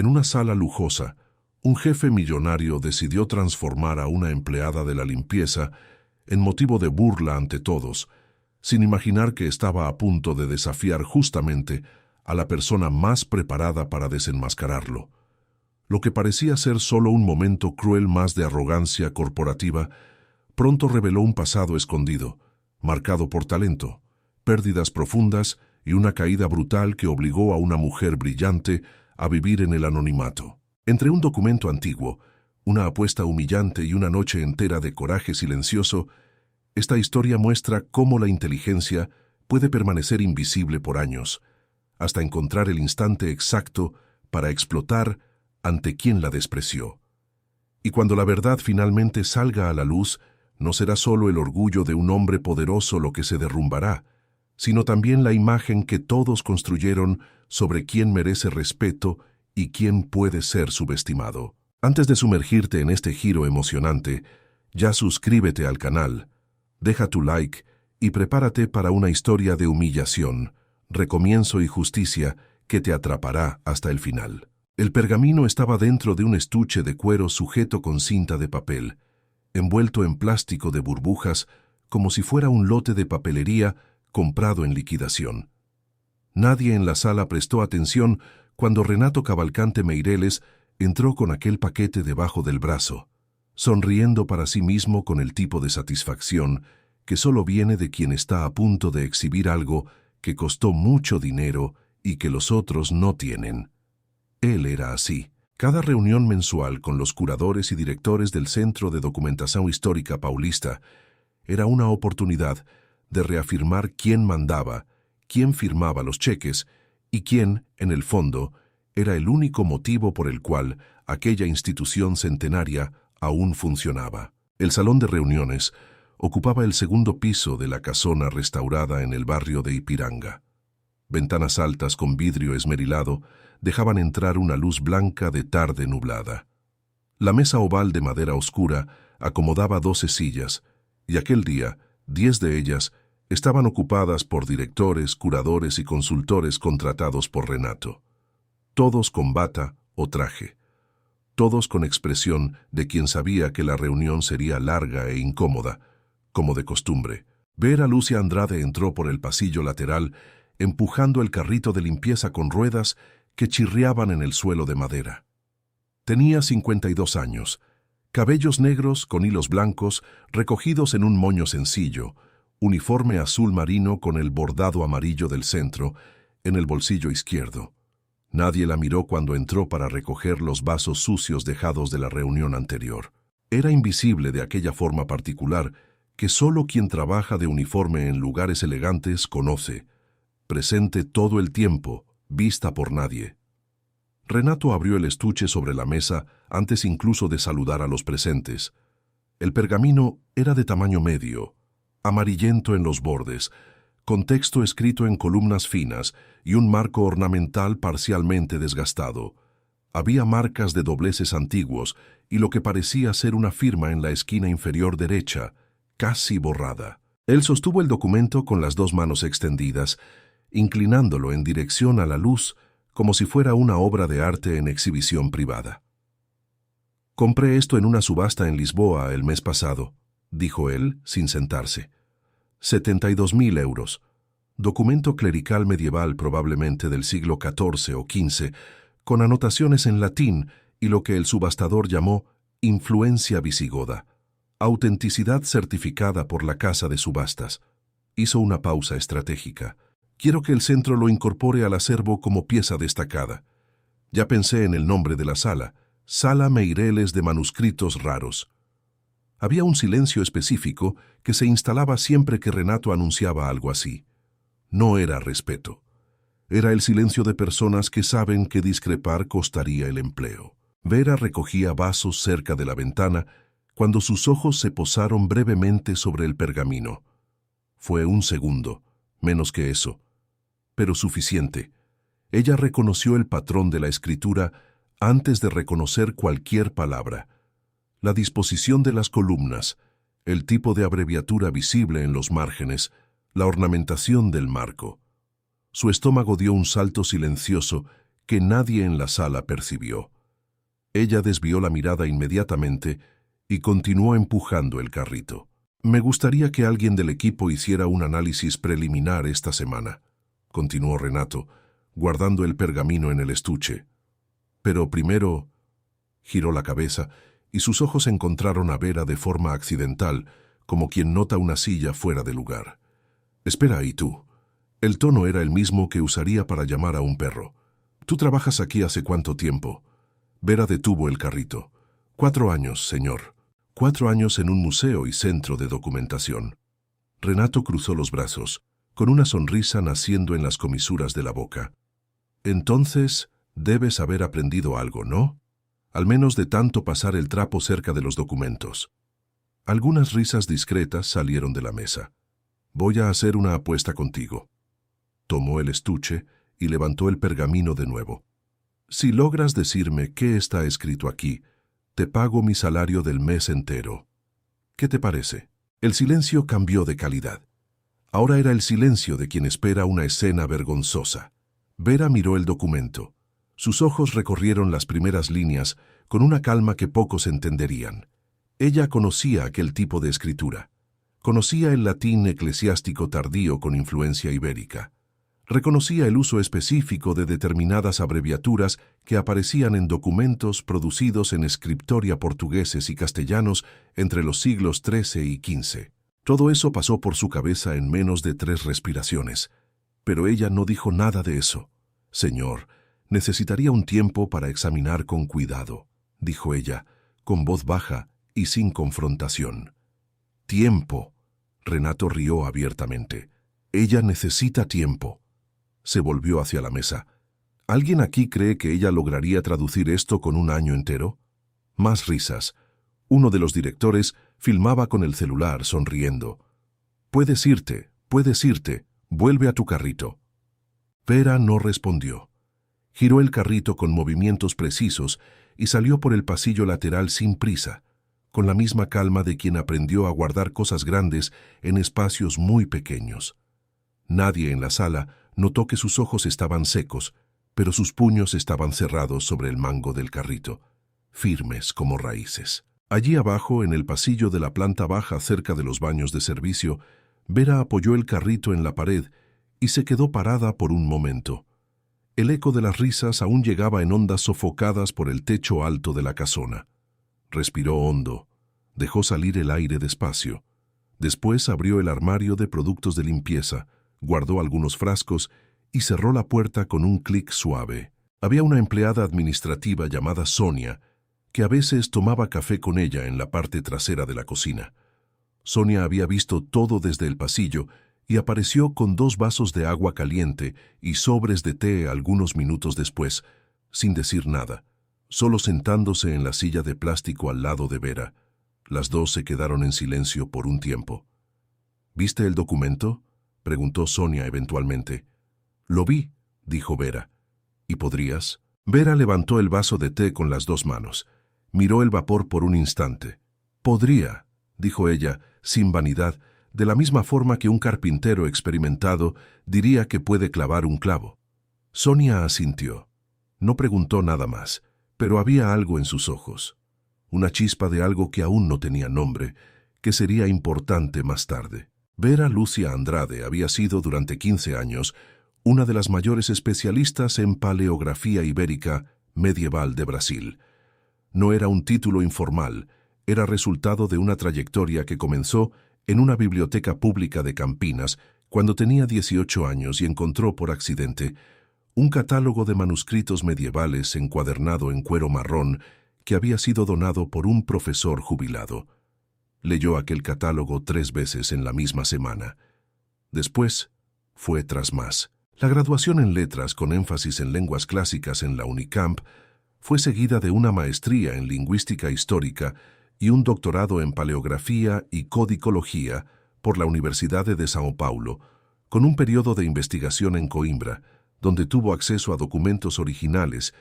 En una sala lujosa, un jefe millonario decidió transformar a una empleada de la limpieza en motivo de burla ante todos, sin imaginar que estaba a punto de desafiar justamente a la persona más preparada para desenmascararlo. Lo que parecía ser solo un momento cruel más de arrogancia corporativa, pronto reveló un pasado escondido, marcado por talento, pérdidas profundas y una caída brutal que obligó a una mujer brillante a vivir en el anonimato. Entre un documento antiguo, una apuesta humillante y una noche entera de coraje silencioso, esta historia muestra cómo la inteligencia puede permanecer invisible por años, hasta encontrar el instante exacto para explotar ante quien la despreció. Y cuando la verdad finalmente salga a la luz, no será solo el orgullo de un hombre poderoso lo que se derrumbará, sino también la imagen que todos construyeron sobre quién merece respeto y quién puede ser subestimado. Antes de sumergirte en este giro emocionante, ya suscríbete al canal, deja tu like y prepárate para una historia de humillación, recomienzo y justicia que te atrapará hasta el final. El pergamino estaba dentro de un estuche de cuero sujeto con cinta de papel, envuelto en plástico de burbujas como si fuera un lote de papelería comprado en liquidación. Nadie en la sala prestó atención cuando Renato Cavalcante Meireles entró con aquel paquete debajo del brazo, sonriendo para sí mismo con el tipo de satisfacción que solo viene de quien está a punto de exhibir algo que costó mucho dinero y que los otros no tienen. Él era así. Cada reunión mensual con los curadores y directores del Centro de Documentación Histórica Paulista era una oportunidad de reafirmar quién mandaba, quién firmaba los cheques y quién, en el fondo, era el único motivo por el cual aquella institución centenaria aún funcionaba. El salón de reuniones ocupaba el segundo piso de la casona restaurada en el barrio de Ipiranga. Ventanas altas con vidrio esmerilado dejaban entrar una luz blanca de tarde nublada. La mesa oval de madera oscura acomodaba 12 sillas, y aquel día 10 de ellas estaban ocupadas por directores, curadores y consultores contratados por Renato. Todos con bata o traje. Todos con expresión de quien sabía que la reunión sería larga e incómoda, como de costumbre. Vera Lucia Andrade entró por el pasillo lateral, empujando el carrito de limpieza con ruedas que chirriaban en el suelo de madera. Tenía 52 años, cabellos negros con hilos blancos recogidos en un moño sencillo, uniforme azul marino con el bordado amarillo del centro en el bolsillo izquierdo. Nadie la miró cuando entró para recoger los vasos sucios dejados de la reunión anterior. Era invisible de aquella forma particular que solo quien trabaja de uniforme en lugares elegantes conoce, presente todo el tiempo, vista por nadie. Renato abrió el estuche sobre la mesa antes incluso de saludar a los presentes. El pergamino era de tamaño medio, amarillento en los bordes, con texto escrito en columnas finas y un marco ornamental parcialmente desgastado. Había marcas de dobleces antiguos y lo que parecía ser una firma en la esquina inferior derecha, casi borrada. Él sostuvo el documento con las dos manos extendidas, inclinándolo en dirección a la luz como si fuera una obra de arte en exhibición privada. «Compré esto en una subasta en Lisboa el mes pasado», dijo él, sin sentarse. 72.000 euros. Documento clerical medieval probablemente del siglo XIV o XV, con anotaciones en latín y lo que el subastador llamó influencia visigoda. Autenticidad certificada por la casa de subastas. Hizo una pausa estratégica. Quiero que el centro lo incorpore al acervo como pieza destacada. Ya pensé en el nombre de la sala. Sala Meireles de Manuscritos Raros. Había un silencio específico que se instalaba siempre que Renato anunciaba algo así. No era respeto. Era el silencio de personas que saben que discrepar costaría el empleo. Vera recogía vasos cerca de la ventana cuando sus ojos se posaron brevemente sobre el pergamino. Fue un segundo, menos que eso, pero suficiente. Ella reconoció el patrón de la escritura antes de reconocer cualquier palabra. La disposición de las columnas, el tipo de abreviatura visible en los márgenes, la ornamentación del marco. Su estómago dio un salto silencioso que nadie en la sala percibió. Ella desvió la mirada inmediatamente y continuó empujando el carrito. «Me gustaría que alguien del equipo hiciera un análisis preliminar esta semana», continuó Renato, guardando el pergamino en el estuche. «Pero primero...» Giró la cabeza y sus ojos encontraron a Vera de forma accidental, como quien nota una silla fuera de lugar. «Espera, ¿y tú?» El tono era el mismo que usaría para llamar a un perro. «¿Tú trabajas aquí hace cuánto tiempo?» Vera detuvo el carrito. 4 años, señor. 4 años en un museo y centro de documentación». Renato cruzó los brazos, con una sonrisa naciendo en las comisuras de la boca. «Entonces, debes haber aprendido algo, ¿no? Al menos de tanto pasar el trapo cerca de los documentos». Algunas risas discretas salieron de la mesa. «Voy a hacer una apuesta contigo». Tomó el estuche y levantó el pergamino de nuevo. «Si logras decirme qué está escrito aquí, te pago mi salario del mes entero. ¿Qué te parece?» El silencio cambió de calidad. Ahora era el silencio de quien espera una escena vergonzosa. Vera miró el documento. Sus ojos recorrieron las primeras líneas con una calma que pocos entenderían. Ella conocía aquel tipo de escritura. Conocía el latín eclesiástico tardío con influencia ibérica. Reconocía el uso específico de determinadas abreviaturas que aparecían en documentos producidos en escriptoria portugueses y castellanos entre los siglos XIII y XV. Todo eso pasó por su cabeza en menos de 3 respiraciones. Pero ella no dijo nada de eso. «Señor, necesitaría un tiempo para examinar con cuidado», dijo ella, con voz baja y sin confrontación. «Tiempo». Renato rió abiertamente. «Ella necesita tiempo». Se volvió hacia la mesa. ¿Alguien aquí cree que ella lograría traducir esto con un año entero? Más risas. Uno de los directores filmaba con el celular, sonriendo. Puedes irte, vuelve a tu carrito». Vera no respondió. Giró el carrito con movimientos precisos y salió por el pasillo lateral sin prisa, con la misma calma de quien aprendió a guardar cosas grandes en espacios muy pequeños. Nadie en la sala notó que sus ojos estaban secos, pero sus puños estaban cerrados sobre el mango del carrito, firmes como raíces. Allí abajo, en el pasillo de la planta baja cerca de los baños de servicio, Vera apoyó el carrito en la pared y se quedó parada por un momento. El eco de las risas aún llegaba en ondas sofocadas por el techo alto de la casona. Respiró hondo, dejó salir el aire despacio. Después abrió el armario de productos de limpieza, guardó algunos frascos y cerró la puerta con un clic suave. Había una empleada administrativa llamada Sonia, que a veces tomaba café con ella en la parte trasera de la cocina. Sonia había visto todo desde el pasillo y apareció con 2 vasos de agua caliente y sobres de té algunos minutos después, sin decir nada, solo sentándose en la silla de plástico al lado de Vera. Las dos se quedaron en silencio por un tiempo. «¿Viste el documento?», preguntó Sonia eventualmente. «Lo vi», dijo Vera. «¿Y podrías?». Vera levantó el vaso de té con las 2 manos. Miró el vapor por un instante. «Podría», dijo ella, sin vanidad, de la misma forma que un carpintero experimentado diría que puede clavar un clavo. Sonia asintió. No preguntó nada más, pero había algo en sus ojos. Una chispa de algo que aún no tenía nombre, que sería importante más tarde. Vera Lúcia Andrade había sido durante 15 años una de las mayores especialistas en paleografía ibérica medieval de Brasil. No era un título informal, era resultado de una trayectoria que comenzó en una biblioteca pública de Campinas cuando tenía 18 años y encontró por accidente un catálogo de manuscritos medievales encuadernado en cuero marrón que había sido donado por un profesor jubilado. Leyó aquel catálogo 3 veces en la misma semana. Después, fue tras más. La graduación en letras con énfasis en lenguas clásicas en la Unicamp fue seguida de una maestría en lingüística histórica y un doctorado en paleografía y codicología por la Universidad de São Paulo, con un periodo de investigación en Coimbra, donde tuvo acceso a documentos originales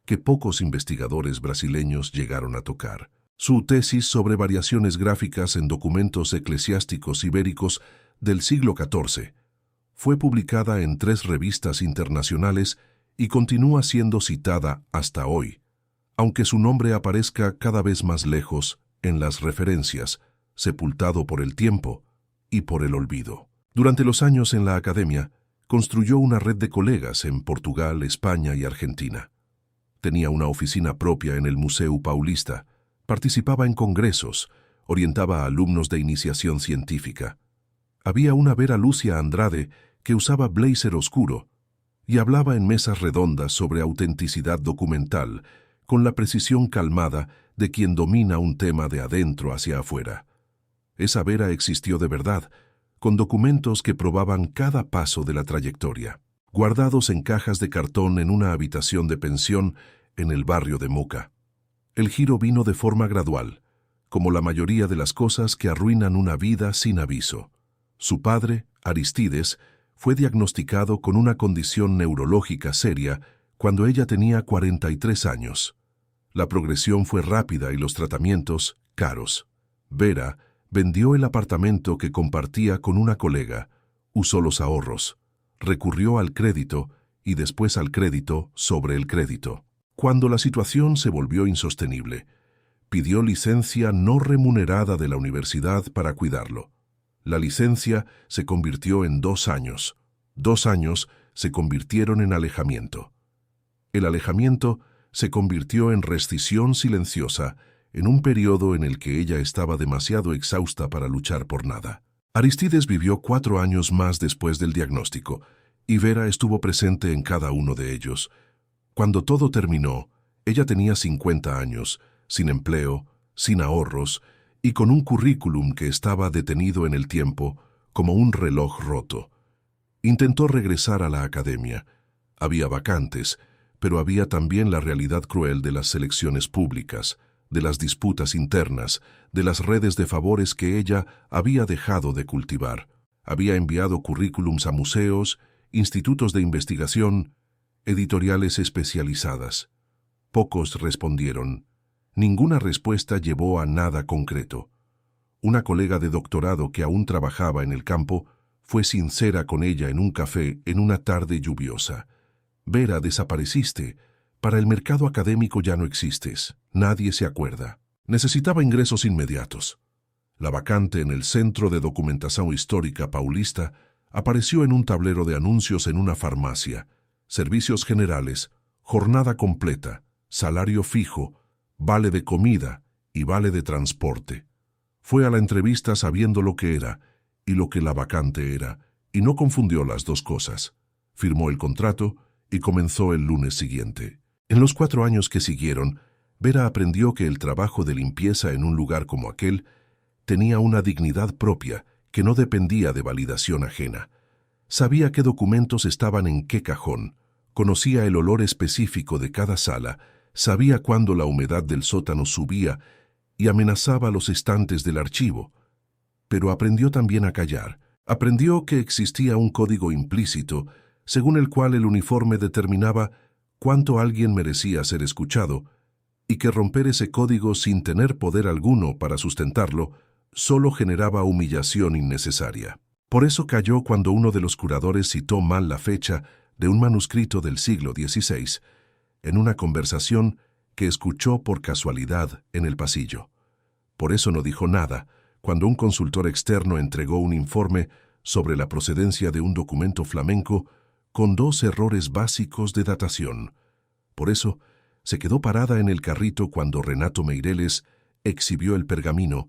que pocos investigadores brasileños llegaron a tocar. Su tesis sobre variaciones gráficas en documentos eclesiásticos ibéricos del siglo XIV fue publicada en 3 revistas internacionales y continúa siendo citada hasta hoy, aunque su nombre aparezca cada vez más lejos en las referencias, sepultado por el tiempo y por el olvido. Durante los años en la academia, construyó una red de colegas en Portugal, España y Argentina. Tenía una oficina propia en el Museu Paulista, participaba en congresos, orientaba a alumnos de iniciación científica. Había una Vera Lucia Andrade que usaba blazer oscuro y hablaba en mesas redondas sobre autenticidad documental, con la precisión calmada de quien domina un tema de adentro hacia afuera. Esa Vera existió de verdad, con documentos que probaban cada paso de la trayectoria, guardados en cajas de cartón en una habitación de pensión en el barrio de Moca. El giro vino de forma gradual, como la mayoría de las cosas que arruinan una vida sin aviso. Su padre, Aristides, fue diagnosticado con una condición neurológica seria cuando ella tenía 43 años. La progresión fue rápida y los tratamientos caros. Vera vendió el apartamento que compartía con una colega, usó los ahorros, recurrió al crédito y después al crédito sobre el crédito. Cuando la situación se volvió insostenible, pidió licencia no remunerada de la universidad para cuidarlo. La licencia se convirtió en 2 años. 2 años se convirtieron en alejamiento. El alejamiento se convirtió en rescisión silenciosa en un periodo en el que ella estaba demasiado exhausta para luchar por nada. Aristides vivió 4 años más después del diagnóstico, y Vera estuvo presente en cada uno de ellos. Cuando todo terminó, ella tenía 50 años, sin empleo, sin ahorros, y con un currículum que estaba detenido en el tiempo, como un reloj roto. Intentó regresar a la academia. Había vacantes, pero había también la realidad cruel de las selecciones públicas, de las disputas internas, de las redes de favores que ella había dejado de cultivar. Había enviado currículums a museos, institutos de investigación, editoriales especializadas. Pocos respondieron. Ninguna respuesta llevó a nada concreto. Una colega de doctorado que aún trabajaba en el campo fue sincera con ella en un café en una tarde lluviosa. Vera, desapareciste. Para el mercado académico ya no existes. Nadie se acuerda. Necesitaba ingresos inmediatos. La vacante en el Centro de Documentación Histórica Paulista apareció en un tablero de anuncios en una farmacia. Servicios generales, jornada completa, salario fijo, vale de comida y vale de transporte. Fue a la entrevista sabiendo lo que era y lo que la vacante era, y no confundió las dos cosas. Firmó el contrato y comenzó el lunes siguiente. En los 4 años que siguieron, Vera aprendió que el trabajo de limpieza en un lugar como aquel tenía una dignidad propia que no dependía de validación ajena. Sabía qué documentos estaban en qué cajón, conocía el olor específico de cada sala, sabía cuándo la humedad del sótano subía y amenazaba los estantes del archivo. Pero aprendió también a callar. Aprendió que existía un código implícito según el cual el uniforme determinaba cuánto alguien merecía ser escuchado, y que romper ese código sin tener poder alguno para sustentarlo solo generaba humillación innecesaria. Por eso cayó cuando uno de los curadores citó mal la fecha de un manuscrito del siglo XVI, en una conversación que escuchó por casualidad en el pasillo. Por eso no dijo nada cuando un consultor externo entregó un informe sobre la procedencia de un documento flamenco con 2 errores básicos de datación. Por eso, se quedó parada en el carrito cuando Renato Meireles exhibió el pergamino,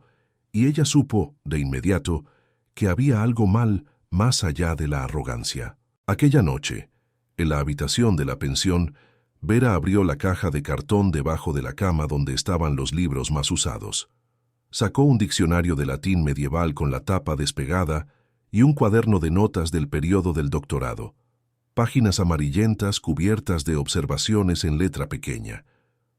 y ella supo, de inmediato, que había algo mal más allá de la arrogancia. Aquella noche, en la habitación de la pensión, Vera abrió la caja de cartón debajo de la cama donde estaban los libros más usados. Sacó un diccionario de latín medieval con la tapa despegada y un cuaderno de notas del periodo del doctorado. Páginas amarillentas cubiertas de observaciones en letra pequeña.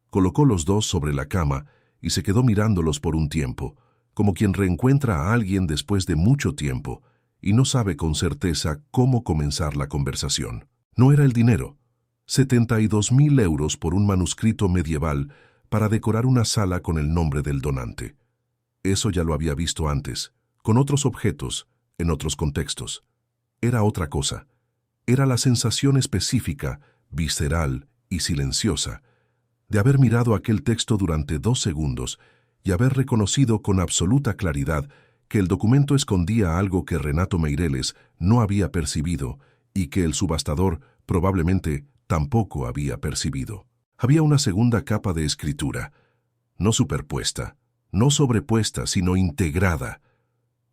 Colocó los 2 sobre la cama y se quedó mirándolos por un tiempo, como quien reencuentra a alguien después de mucho tiempo y no sabe con certeza cómo comenzar la conversación. No era el dinero. 72.000 euros por un manuscrito medieval para decorar una sala con el nombre del donante. Eso ya lo había visto antes, con otros objetos, en otros contextos. Era otra cosa. Era la sensación específica visceral y silenciosa, de haber mirado aquel texto durante 2 segundos y haber reconocido con absoluta claridad que el documento escondía algo que Renato Meireles no había percibido y que el subastador probablemente tampoco había percibido. Había una segunda capa de escritura, no superpuesta, no sobrepuesta, sino integrada.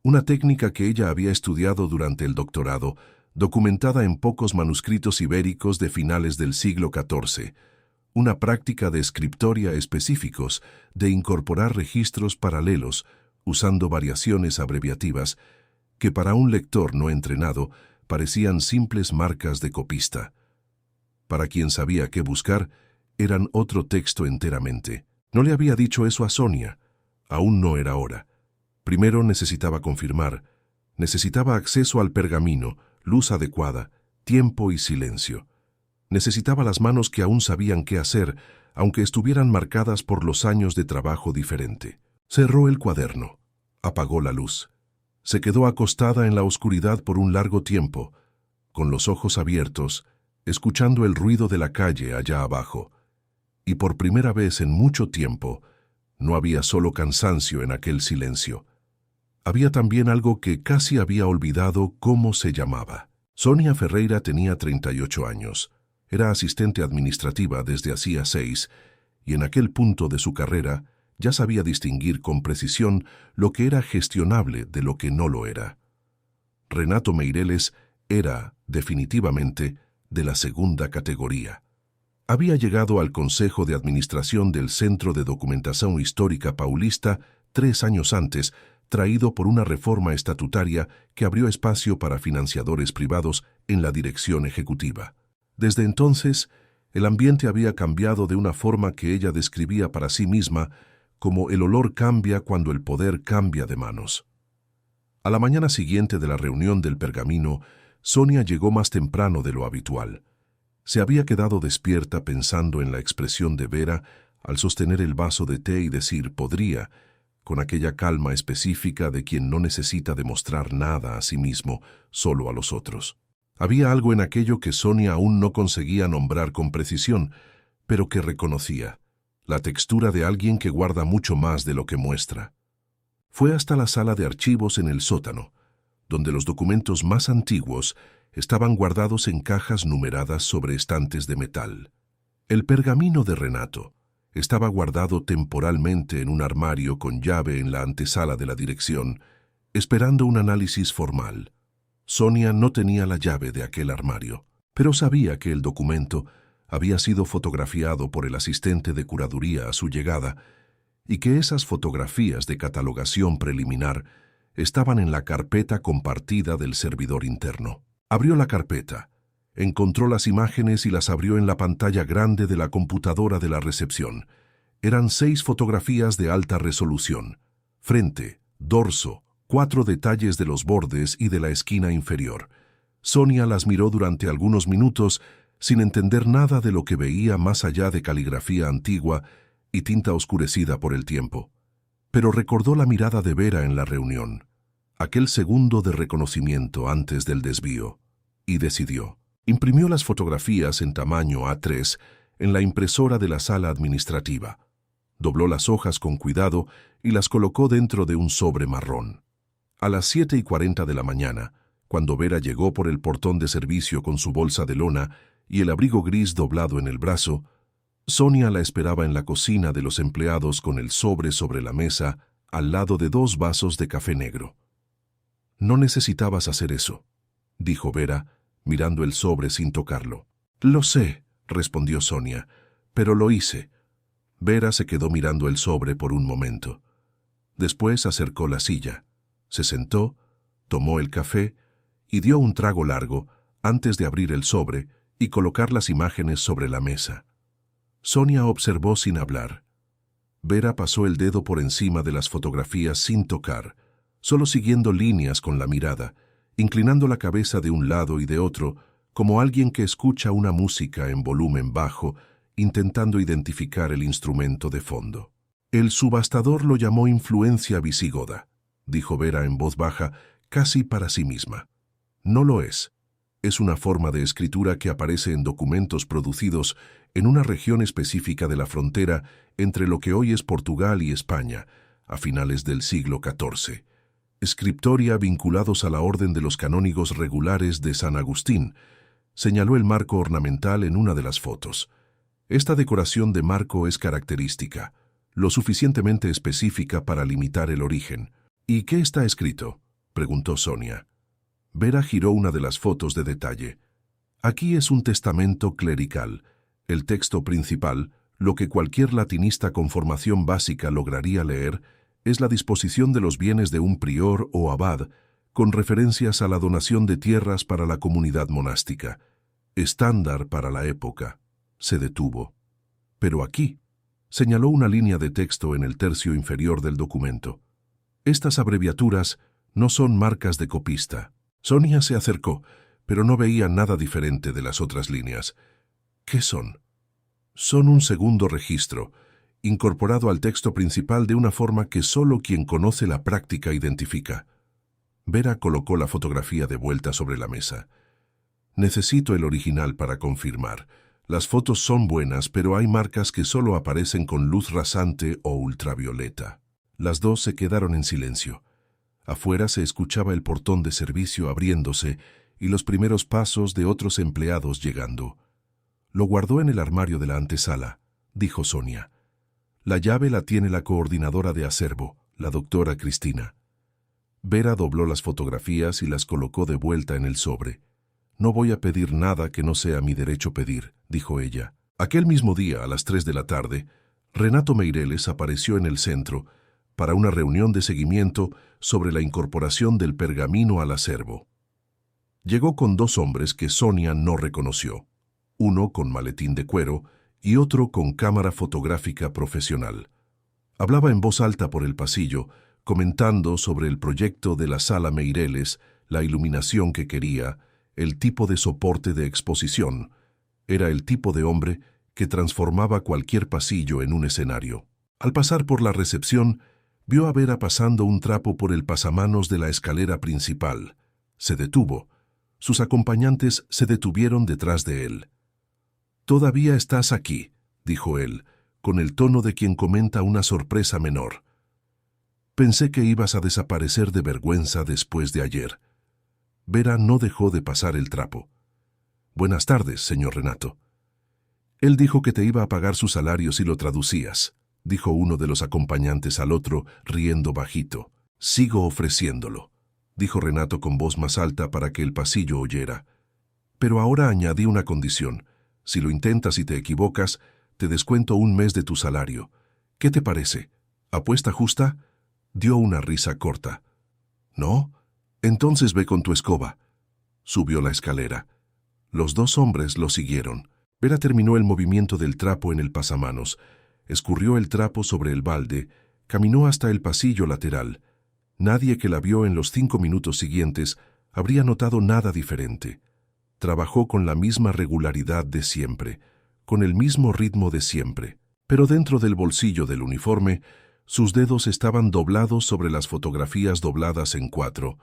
Una técnica que ella había estudiado durante el doctorado, documentada en pocos manuscritos ibéricos de finales del siglo XIV, una práctica de escriptoria específicos de incorporar registros paralelos usando variaciones abreviativas que para un lector no entrenado parecían simples marcas de copista. Para quien sabía qué buscar, eran otro texto enteramente. No le había dicho eso a Sonia. Aún no era hora. Primero necesitaba confirmar. Necesitaba acceso al pergamino, luz adecuada, tiempo y silencio. Necesitaba las manos que aún sabían qué hacer, aunque estuvieran marcadas por los años de trabajo diferente. Cerró el cuaderno. Apagó la luz. Se quedó acostada en la oscuridad por un largo tiempo, con los ojos abiertos, escuchando el ruido de la calle allá abajo. Y por primera vez en mucho tiempo, no había solo cansancio en aquel silencio. Había también algo que casi había olvidado cómo se llamaba. Sonia Ferreira tenía 38 años. Era asistente administrativa desde hacía 6, y en aquel punto de su carrera ya sabía distinguir con precisión lo que era gestionable de lo que no lo era. Renato Meireles era, definitivamente, de la segunda categoría. Había llegado al Consejo de Administración del Centro de Documentación Histórica Paulista 3 años antes, traído por una reforma estatutaria que abrió espacio para financiadores privados en la dirección ejecutiva. Desde entonces, el ambiente había cambiado de una forma que ella describía para sí misma como el olor cambia cuando el poder cambia de manos. A la mañana siguiente de la reunión del pergamino, Sonia llegó más temprano de lo habitual. Se había quedado despierta pensando en la expresión de Vera al sostener el vaso de té y decir «podría», con aquella calma específica de quien no necesita demostrar nada a sí mismo, solo a los otros. Había algo en aquello que Sonia aún no conseguía nombrar con precisión, pero que reconocía, la textura de alguien que guarda mucho más de lo que muestra. Fue hasta la sala de archivos en el sótano, donde los documentos más antiguos estaban guardados en cajas numeradas sobre estantes de metal. El pergamino de Renato estaba guardado temporalmente en un armario con llave en la antesala de la dirección, esperando un análisis formal. Sonia no tenía la llave de aquel armario, pero sabía que el documento había sido fotografiado por el asistente de curaduría a su llegada y que esas fotografías de catalogación preliminar estaban en la carpeta compartida del servidor interno. Abrió la carpeta, encontró las imágenes y las abrió en la pantalla grande de la computadora de la recepción. Eran 6 fotografías de alta resolución: frente, dorso, 4 detalles de los bordes y de la esquina inferior. Sonia las miró durante algunos minutos sin entender nada de lo que veía más allá de caligrafía antigua y tinta oscurecida por el tiempo. Pero recordó la mirada de Vera en la reunión, aquel segundo de reconocimiento antes del desvío, y decidió. Imprimió las fotografías en tamaño A3 en la impresora de la sala administrativa. Dobló las hojas con cuidado y las colocó dentro de un sobre marrón. A las 7:40 de la mañana, cuando Vera llegó por el portón de servicio con su bolsa de lona y el abrigo gris doblado en el brazo, Sonia la esperaba en la cocina de los empleados con el sobre la mesa, al lado de 2 vasos de café negro. «No necesitabas hacer eso», dijo Vera, mirando el sobre sin tocarlo. «Lo sé», respondió Sonia, «pero lo hice». Vera se quedó mirando el sobre por un momento. Después acercó la silla, se sentó, tomó el café y dio un trago largo antes de abrir el sobre y colocar las imágenes sobre la mesa. Sonia observó sin hablar. Vera pasó el dedo por encima de las fotografías sin tocar, solo siguiendo líneas con la mirada, inclinando la cabeza de un lado y de otro, como alguien que escucha una música en volumen bajo, intentando identificar el instrumento de fondo. «El subastador lo llamó influencia visigoda», dijo Vera en voz baja, casi para sí misma. «No lo es. Es una forma de escritura que aparece en documentos producidos en una región específica de la frontera entre lo que hoy es Portugal y España, a finales del siglo XIV. Scriptoria vinculados a la orden de los canónigos regulares de San Agustín, señaló el marco ornamental en una de las fotos. Esta decoración de marco es característica, lo suficientemente específica para limitar el origen. ¿Y qué está escrito?, preguntó Sonia. Vera giró una de las fotos de detalle. Aquí es un testamento clerical, el texto principal, lo que cualquier latinista con formación básica lograría leer, es la disposición de los bienes de un prior o abad, con referencias a la donación de tierras para la comunidad monástica. Estándar para la época. Se detuvo. Pero aquí, señaló una línea de texto en el tercio inferior del documento. Estas abreviaturas no son marcas de copista. Sonia se acercó, pero no veía nada diferente de las otras líneas. ¿Qué son? Son un segundo registro, incorporado al texto principal de una forma que solo quien conoce la práctica identifica. Vera colocó la fotografía de vuelta sobre la mesa. Necesito el original para confirmar. Las fotos son buenas, pero hay marcas que solo aparecen con luz rasante o ultravioleta. Las dos se quedaron en silencio. Afuera se escuchaba el portón de servicio abriéndose y los primeros pasos de otros empleados llegando. Lo guardó en el armario de la antesala, dijo Sonia. La llave la tiene la coordinadora de acervo, la doctora Cristina. Vera dobló las fotografías y las colocó de vuelta en el sobre. No voy a pedir nada que no sea mi derecho pedir, dijo ella. Aquel mismo día, a las 3 de la tarde, Renato Meireles apareció en el centro para una reunión de seguimiento sobre la incorporación del pergamino al acervo. Llegó con dos hombres que Sonia no reconoció, uno con maletín de cuero y otro con cámara fotográfica profesional. Hablaba en voz alta por el pasillo, comentando sobre el proyecto de la sala Meireles, la iluminación que quería, el tipo de soporte de exposición. Era el tipo de hombre que transformaba cualquier pasillo en un escenario. Al pasar por la recepción, vio a Vera pasando un trapo por el pasamanos de la escalera principal. Se detuvo. Sus acompañantes se detuvieron detrás de él. «Todavía estás aquí», dijo él, con el tono de quien comenta una sorpresa menor. «Pensé que ibas a desaparecer de vergüenza después de ayer». Vera no dejó de pasar el trapo. «Buenas tardes, señor Renato». «Él dijo que te iba a pagar su salario si lo traducías», dijo uno de los acompañantes al otro, riendo bajito. «Sigo ofreciéndolo», dijo Renato con voz más alta para que el pasillo oyera. «Pero ahora añadí una condición. Si lo intentas y te equivocas, te descuento un mes de tu salario. ¿Qué te parece? ¿Apuesta justa?» Dio una risa corta. «¿No? Entonces ve con tu escoba». Subió la escalera. Los dos hombres lo siguieron. Vera terminó el movimiento del trapo en el pasamanos, escurrió el trapo sobre el balde, caminó hasta el pasillo lateral. Nadie que la vio en los 5 minutos siguientes habría notado nada diferente. Trabajó con la misma regularidad de siempre, con el mismo ritmo de siempre, pero dentro del bolsillo del uniforme, sus dedos estaban doblados sobre las fotografías dobladas en 4,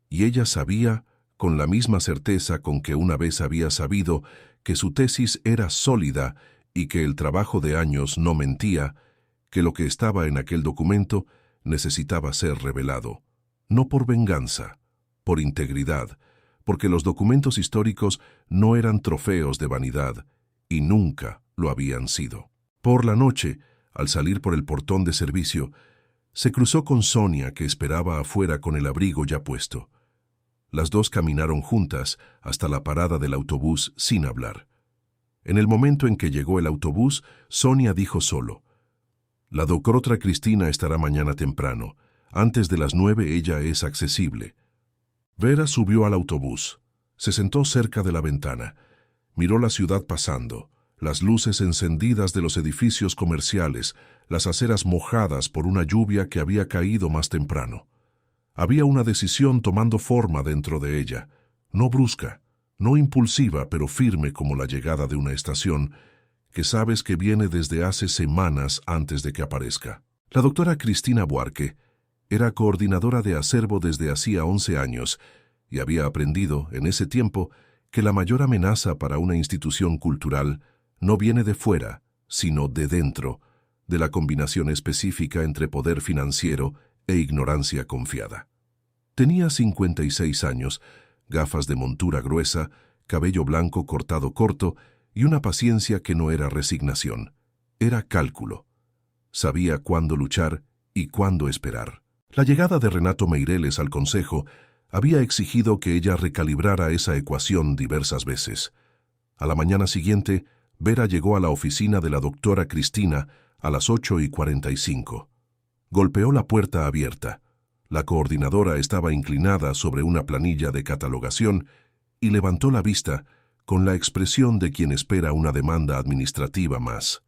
y ella sabía, con la misma certeza con que una vez había sabido, que su tesis era sólida y que el trabajo de años no mentía, que lo que estaba en aquel documento necesitaba ser revelado, no por venganza, por integridad, porque los documentos históricos no eran trofeos de vanidad, y nunca lo habían sido. Por la noche, al salir por el portón de servicio, se cruzó con Sonia, que esperaba afuera con el abrigo ya puesto. Las dos caminaron juntas hasta la parada del autobús sin hablar. En el momento en que llegó el autobús, Sonia dijo solo: «La doctora Cristina estará mañana temprano. Antes de las 9 ella es accesible». Vera subió al autobús. Se sentó cerca de la ventana. Miró la ciudad pasando, las luces encendidas de los edificios comerciales, las aceras mojadas por una lluvia que había caído más temprano. Había una decisión tomando forma dentro de ella, no brusca, no impulsiva, pero firme como la llegada de una estación, que sabes que viene desde hace semanas antes de que aparezca. La doctora Cristina Buarque era coordinadora de acervo desde hacía 11 años y había aprendido, en ese tiempo, que la mayor amenaza para una institución cultural no viene de fuera, sino de dentro, de la combinación específica entre poder financiero e ignorancia confiada. Tenía 56 años, gafas de montura gruesa, cabello blanco cortado corto y una paciencia que no era resignación, era cálculo. Sabía cuándo luchar y cuándo esperar. La llegada de Renato Meireles al consejo había exigido que ella recalibrara esa ecuación diversas veces. A la mañana siguiente, Vera llegó a la oficina de la doctora Cristina a las 8:45. Golpeó la puerta abierta. La coordinadora estaba inclinada sobre una planilla de catalogación y levantó la vista con la expresión de quien espera una demanda administrativa más.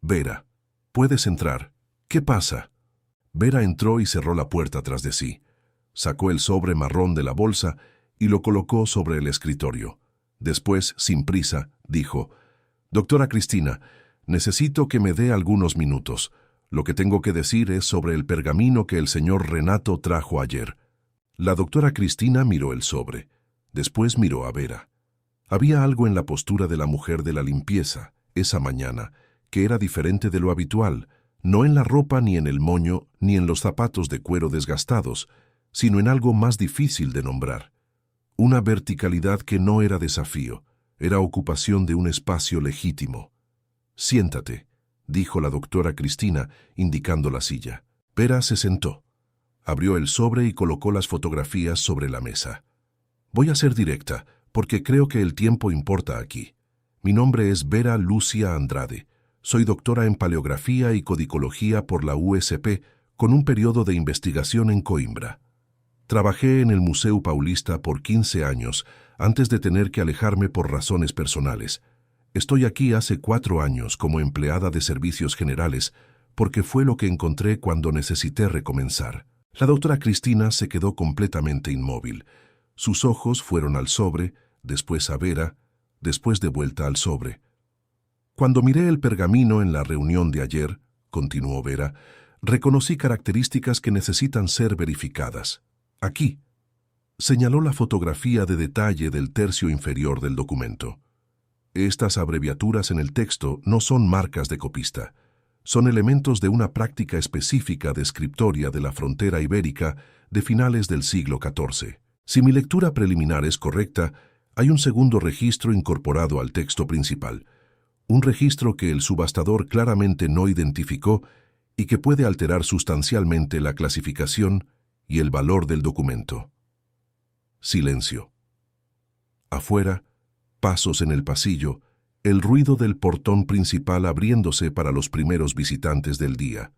«Vera, puedes entrar. ¿Qué pasa?» Vera entró y cerró la puerta tras de sí. Sacó el sobre marrón de la bolsa y lo colocó sobre el escritorio. Después, sin prisa, dijo: «Doctora Cristina, necesito que me dé algunos minutos. Lo que tengo que decir es sobre el pergamino que el señor Renato trajo ayer». La doctora Cristina miró el sobre. Después miró a Vera. Había algo en la postura de la mujer de la limpieza, esa mañana, que era diferente de lo habitual, no en la ropa ni en el moño ni en los zapatos de cuero desgastados, sino en algo más difícil de nombrar. Una verticalidad que no era desafío, era ocupación de un espacio legítimo. «Siéntate», dijo la doctora Cristina, indicando la silla. Vera se sentó. Abrió el sobre y colocó las fotografías sobre la mesa. «Voy a ser directa, porque creo que el tiempo importa aquí. Mi nombre es Vera Lucia Andrade. Soy doctora en paleografía y codicología por la USP, con un periodo de investigación en Coimbra. Trabajé en el Museu Paulista por 15 años, antes de tener que alejarme por razones personales. Estoy aquí hace 4 años como empleada de servicios generales, porque fue lo que encontré cuando necesité recomenzar». La doctora Cristina se quedó completamente inmóvil. Sus ojos fueron al sobre, después a Vera, después de vuelta al sobre. «Cuando miré el pergamino en la reunión de ayer», continuó Vera, «reconocí características que necesitan ser verificadas. Aquí». Señaló la fotografía de detalle del tercio inferior del documento. «Estas abreviaturas en el texto no son marcas de copista. Son elementos de una práctica específica de escriptoria de la frontera ibérica de finales del siglo XIV. Si mi lectura preliminar es correcta, hay un segundo registro incorporado al texto principal, un registro que el subastador claramente no identificó y que puede alterar sustancialmente la clasificación y el valor del documento». Silencio. Afuera, pasos en el pasillo, el ruido del portón principal abriéndose para los primeros visitantes del día.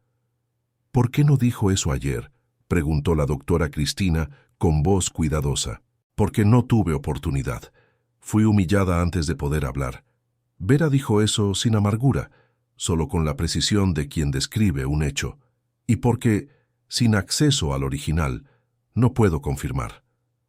«¿Por qué no dijo eso ayer?», preguntó la doctora Cristina con voz cuidadosa. «Porque no tuve oportunidad. Fui humillada antes de poder hablar». Vera dijo eso sin amargura, solo con la precisión de quien describe un hecho. «Y porque, sin acceso al original, no puedo confirmar.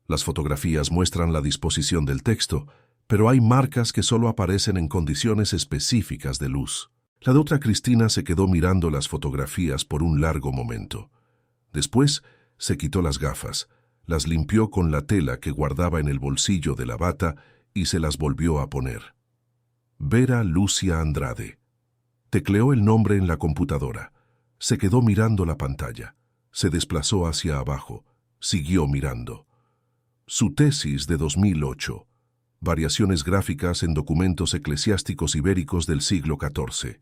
Las fotografías muestran la disposición del texto, pero hay marcas que solo aparecen en condiciones específicas de luz». La doctora Cristina se quedó mirando las fotografías por un largo momento. Después se quitó las gafas, las limpió con la tela que guardaba en el bolsillo de la bata y se las volvió a poner. «Vera Lucia Andrade». Tecleó el nombre en la computadora. Se quedó mirando la pantalla. Se desplazó hacia abajo. Siguió mirando. Su tesis de 2008. Variaciones gráficas en documentos eclesiásticos ibéricos del siglo XIV.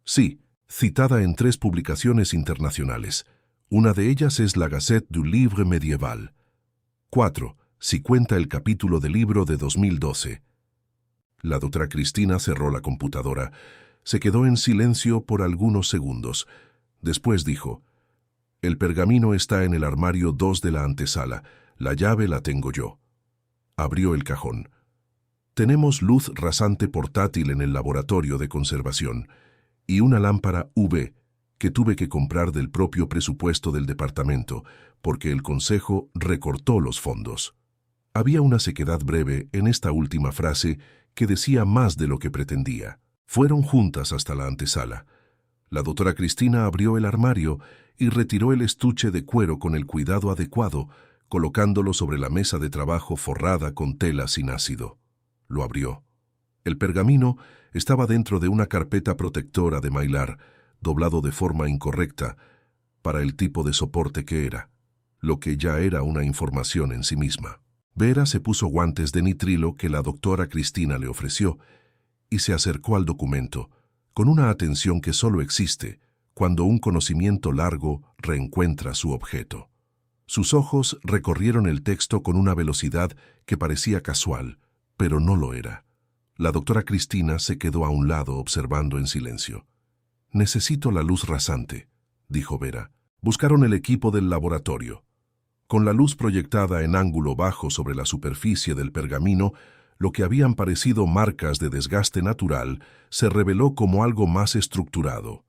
Sí, citada en 3 publicaciones internacionales. Una de ellas es la Gazette du Livre Medieval. 4. Si cuenta el capítulo del libro de 2012. La doctora Cristina cerró la computadora. Se quedó en silencio por algunos segundos. Después dijo: «El pergamino está en el armario 2 de la antesala. La llave la tengo yo». Abrió el cajón. «Tenemos luz rasante portátil en el laboratorio de conservación y una lámpara UV que tuve que comprar del propio presupuesto del departamento porque el consejo recortó los fondos». Había una sequedad breve en esta última frase que decía más de lo que pretendía. Fueron juntas hasta la antesala. La doctora Cristina abrió el armario y retiró el estuche de cuero con el cuidado adecuado, colocándolo sobre la mesa de trabajo forrada con tela sin ácido. Lo abrió. El pergamino estaba dentro de una carpeta protectora de mylar, doblado de forma incorrecta para el tipo de soporte que era, lo que ya era una información en sí misma. Vera se puso guantes de nitrilo que la doctora Cristina le ofreció y se acercó al documento, con una atención que solo existe cuando un conocimiento largo reencuentra su objeto. Sus ojos recorrieron el texto con una velocidad que parecía casual, pero no lo era. La doctora Cristina se quedó a un lado observando en silencio. «Necesito la luz rasante», dijo Vera. Buscaron el equipo del laboratorio. Con la luz proyectada en ángulo bajo sobre la superficie del pergamino, lo que habían parecido marcas de desgaste natural se reveló como algo más estructurado.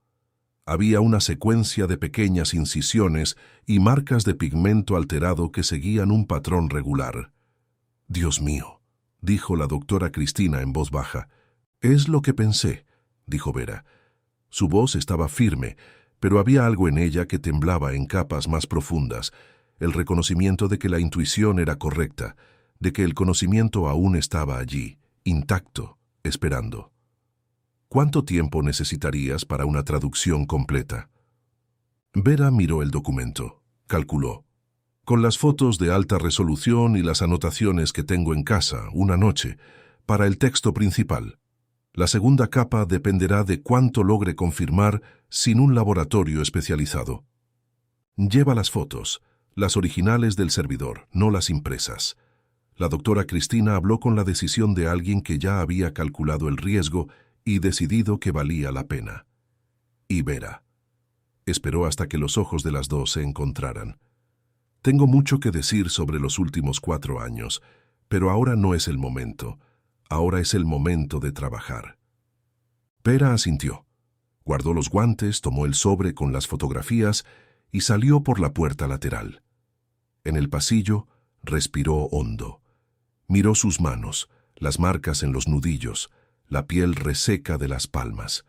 Había una secuencia de pequeñas incisiones y marcas de pigmento alterado que seguían un patrón regular. «Dios mío», dijo la doctora Cristina en voz baja. «Es lo que pensé», dijo Vera. Su voz estaba firme, pero había algo en ella que temblaba en capas más profundas, el reconocimiento de que la intuición era correcta, de que el conocimiento aún estaba allí, intacto, esperando. «¿Cuánto tiempo necesitarías para una traducción completa?» Vera miró el documento, calculó. «Con las fotos de alta resolución y las anotaciones que tengo en casa, una noche, para el texto principal. La segunda capa dependerá de cuánto logre confirmar sin un laboratorio especializado. Lleva las fotos, las originales del servidor, no las impresas». La doctora Cristina habló con la decisión de alguien que ya había calculado el riesgo y decidido que valía la pena. Y Vera esperó hasta que los ojos de las dos se encontraran. «Tengo mucho que decir sobre los últimos 4 años, pero ahora no es el momento. Ahora es el momento de trabajar». Vera asintió. Guardó los guantes, tomó el sobre con las fotografías y salió por la puerta lateral. En el pasillo, respiró hondo. Miró sus manos, las marcas en los nudillos, la piel reseca de las palmas,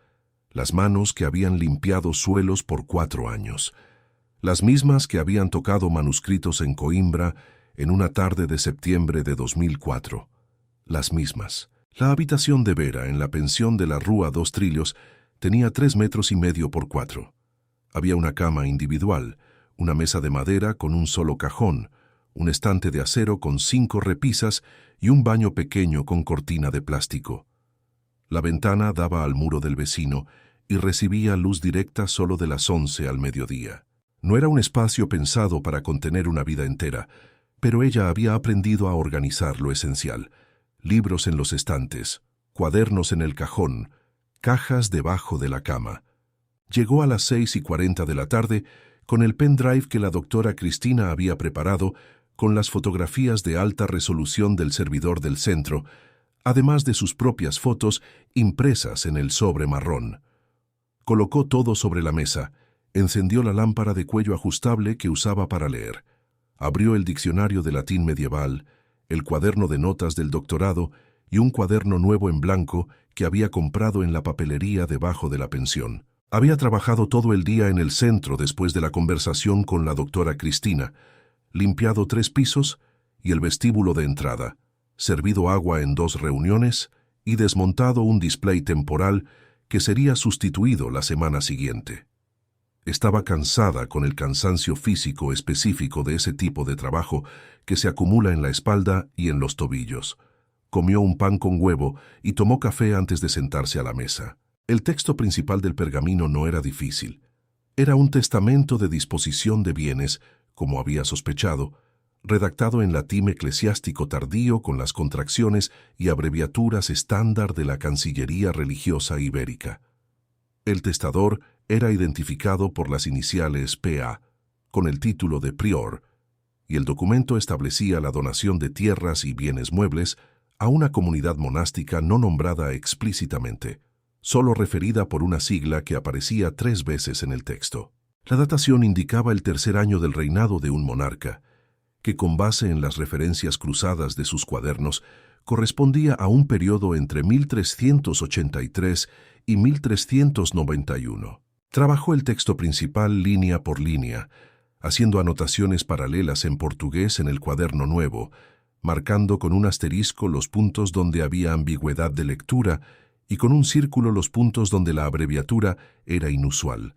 las manos que habían limpiado suelos por 4 años, las mismas que habían tocado manuscritos en Coimbra en una tarde de septiembre de 2004. Las mismas. La habitación de Vera en la pensión de la Rúa Dos Trillos tenía 3,5 metros por 4. Había una cama individual, una mesa de madera con un solo cajón, un estante de acero con 5 repisas y un baño pequeño con cortina de plástico. La ventana daba al muro del vecino y recibía luz directa solo de las 11 al mediodía. No era un espacio pensado para contener una vida entera, pero ella había aprendido a organizar lo esencial: libros en los estantes, cuadernos en el cajón, cajas debajo de la cama. Llegó a las 6:40 de la tarde con el pendrive que la doctora Cristina había preparado con las fotografías de alta resolución del servidor del centro, además de sus propias fotos impresas en el sobre marrón. Colocó todo sobre la mesa, encendió la lámpara de cuello ajustable que usaba para leer, abrió el diccionario de latín medieval, el cuaderno de notas del doctorado y un cuaderno nuevo en blanco que había comprado en la papelería debajo de la pensión. Había trabajado todo el día en el centro después de la conversación con la doctora Cristina, limpiado 3 pisos y el vestíbulo de entrada, servido agua en 2 reuniones y desmontado un display temporal que sería sustituido la semana siguiente. Estaba cansada con el cansancio físico específico de ese tipo de trabajo que se acumula en la espalda y en los tobillos. Comió un pan con huevo y tomó café antes de sentarse a la mesa. El texto principal del pergamino no era difícil. Era un testamento de disposición de bienes, como había sospechado, redactado en latín eclesiástico tardío con las contracciones y abreviaturas estándar de la Cancillería religiosa ibérica. El testador era identificado por las iniciales PA, con el título de prior, y el documento establecía la donación de tierras y bienes muebles a una comunidad monástica no nombrada explícitamente, solo referida por una sigla que aparecía 3 veces en el texto. La datación indicaba el 3er año del reinado de un monarca, que con base en las referencias cruzadas de sus cuadernos correspondía a un periodo entre 1383 y 1391. Trabajó el texto principal línea por línea, haciendo anotaciones paralelas en portugués en el cuaderno nuevo, marcando con un asterisco los puntos donde había ambigüedad de lectura y con un círculo los puntos donde la abreviatura era inusual.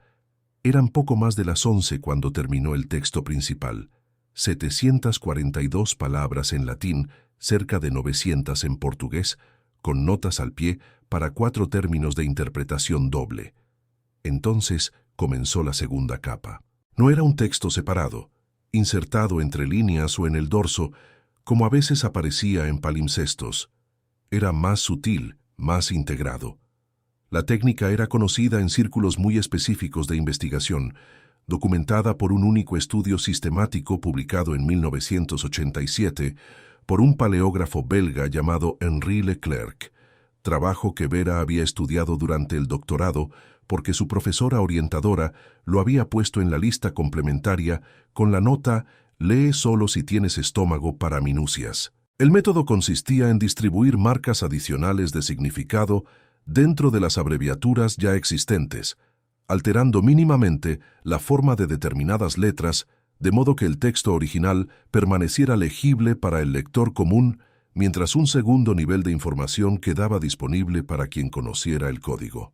Eran poco más de las 11 cuando terminó el texto principal. 742 palabras en latín, cerca de 900 en portugués, con notas al pie para 4 términos de interpretación doble. Entonces comenzó la segunda capa. No era un texto separado, insertado entre líneas o en el dorso, como a veces aparecía en palimpsestos. Era más sutil, más integrado. La técnica era conocida en círculos muy específicos de investigación, documentada por un único estudio sistemático publicado en 1987 por un paleógrafo belga llamado Henri Leclerc, trabajo que Vera había estudiado durante el doctorado porque su profesora orientadora lo había puesto en la lista complementaria con la nota «Lee solo si tienes estómago para minucias». El método consistía en distribuir marcas adicionales de significado dentro de las abreviaturas ya existentes, alterando mínimamente la forma de determinadas letras, de modo que el texto original permaneciera legible para el lector común, mientras un segundo nivel de información quedaba disponible para quien conociera el código.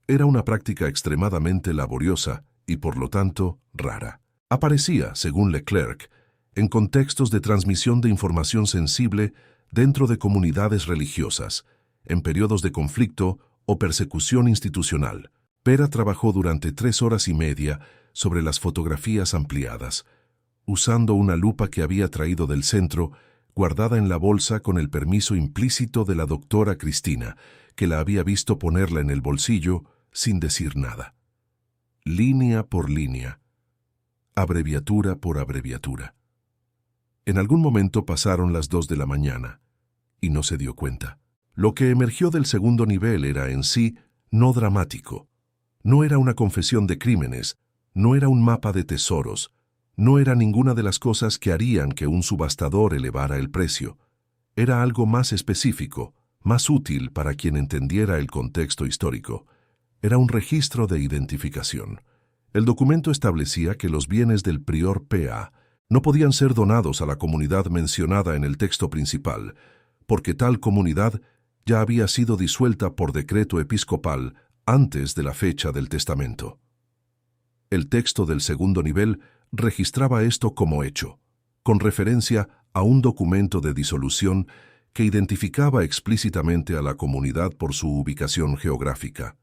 Era una práctica extremadamente laboriosa y, por lo tanto, rara. Aparecía, según Leclerc, en contextos de transmisión de información sensible dentro de comunidades religiosas, en periodos de conflicto o persecución institucional. Vera trabajó durante 3 horas y media sobre las fotografías ampliadas, usando una lupa que había traído del centro, guardada en la bolsa con el permiso implícito de la doctora Cristina, que la había visto ponerla en el bolsillo sin decir nada. Línea por línea, abreviatura por abreviatura. En algún momento pasaron las 2 de la mañana, y no se dio cuenta. Lo que emergió del segundo nivel era en sí no dramático. No era una confesión de crímenes, no era un mapa de tesoros, no era ninguna de las cosas que harían que un subastador elevara el precio. Era algo más específico, más útil para quien entendiera el contexto histórico. Era un registro de identificación. El documento establecía que los bienes del prior P.A. no podían ser donados a la comunidad mencionada en el texto principal, porque tal comunidad ya había sido disuelta por decreto episcopal antes de la fecha del testamento. El texto del segundo nivel registraba esto como hecho, con referencia a un documento de disolución que identificaba explícitamente a la comunidad por su ubicación geográfica.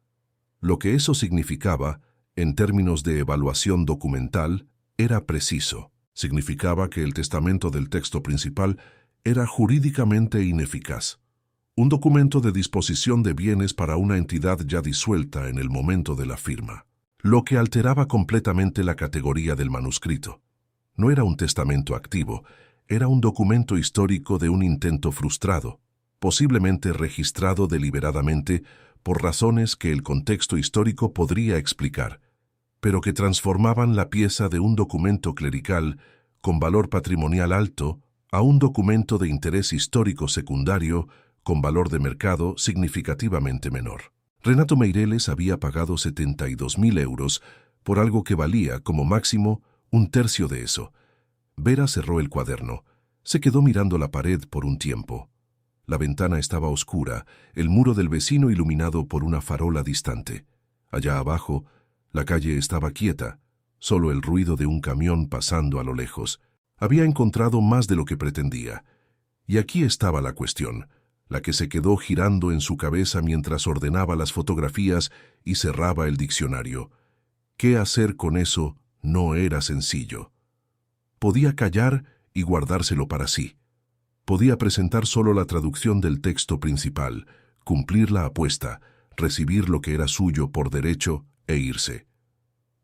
Lo que eso significaba, en términos de evaluación documental, era preciso. Significaba que el testamento del texto principal era jurídicamente ineficaz. Un documento de disposición de bienes para una entidad ya disuelta en el momento de la firma, lo que alteraba completamente la categoría del manuscrito. No era un testamento activo, era un documento histórico de un intento frustrado, posiblemente registrado deliberadamente por razones que el contexto histórico podría explicar, pero que transformaban la pieza de un documento clerical con valor patrimonial alto a un documento de interés histórico secundario con valor de mercado significativamente menor. Renato Meireles había pagado 72.000 euros por algo que valía, como máximo, 1/3 de eso. Vera cerró el cuaderno. Se quedó mirando la pared por un tiempo. La ventana estaba oscura, el muro del vecino iluminado por una farola distante. Allá abajo, la calle estaba quieta, solo el ruido de un camión pasando a lo lejos. Había encontrado más de lo que pretendía. Y aquí estaba la cuestión, la que se quedó girando en su cabeza mientras ordenaba las fotografías y cerraba el diccionario. ¿Qué hacer con eso? No era sencillo. Podía callar y guardárselo para sí. Podía presentar solo la traducción del texto principal, cumplir la apuesta, recibir lo que era suyo por derecho e irse.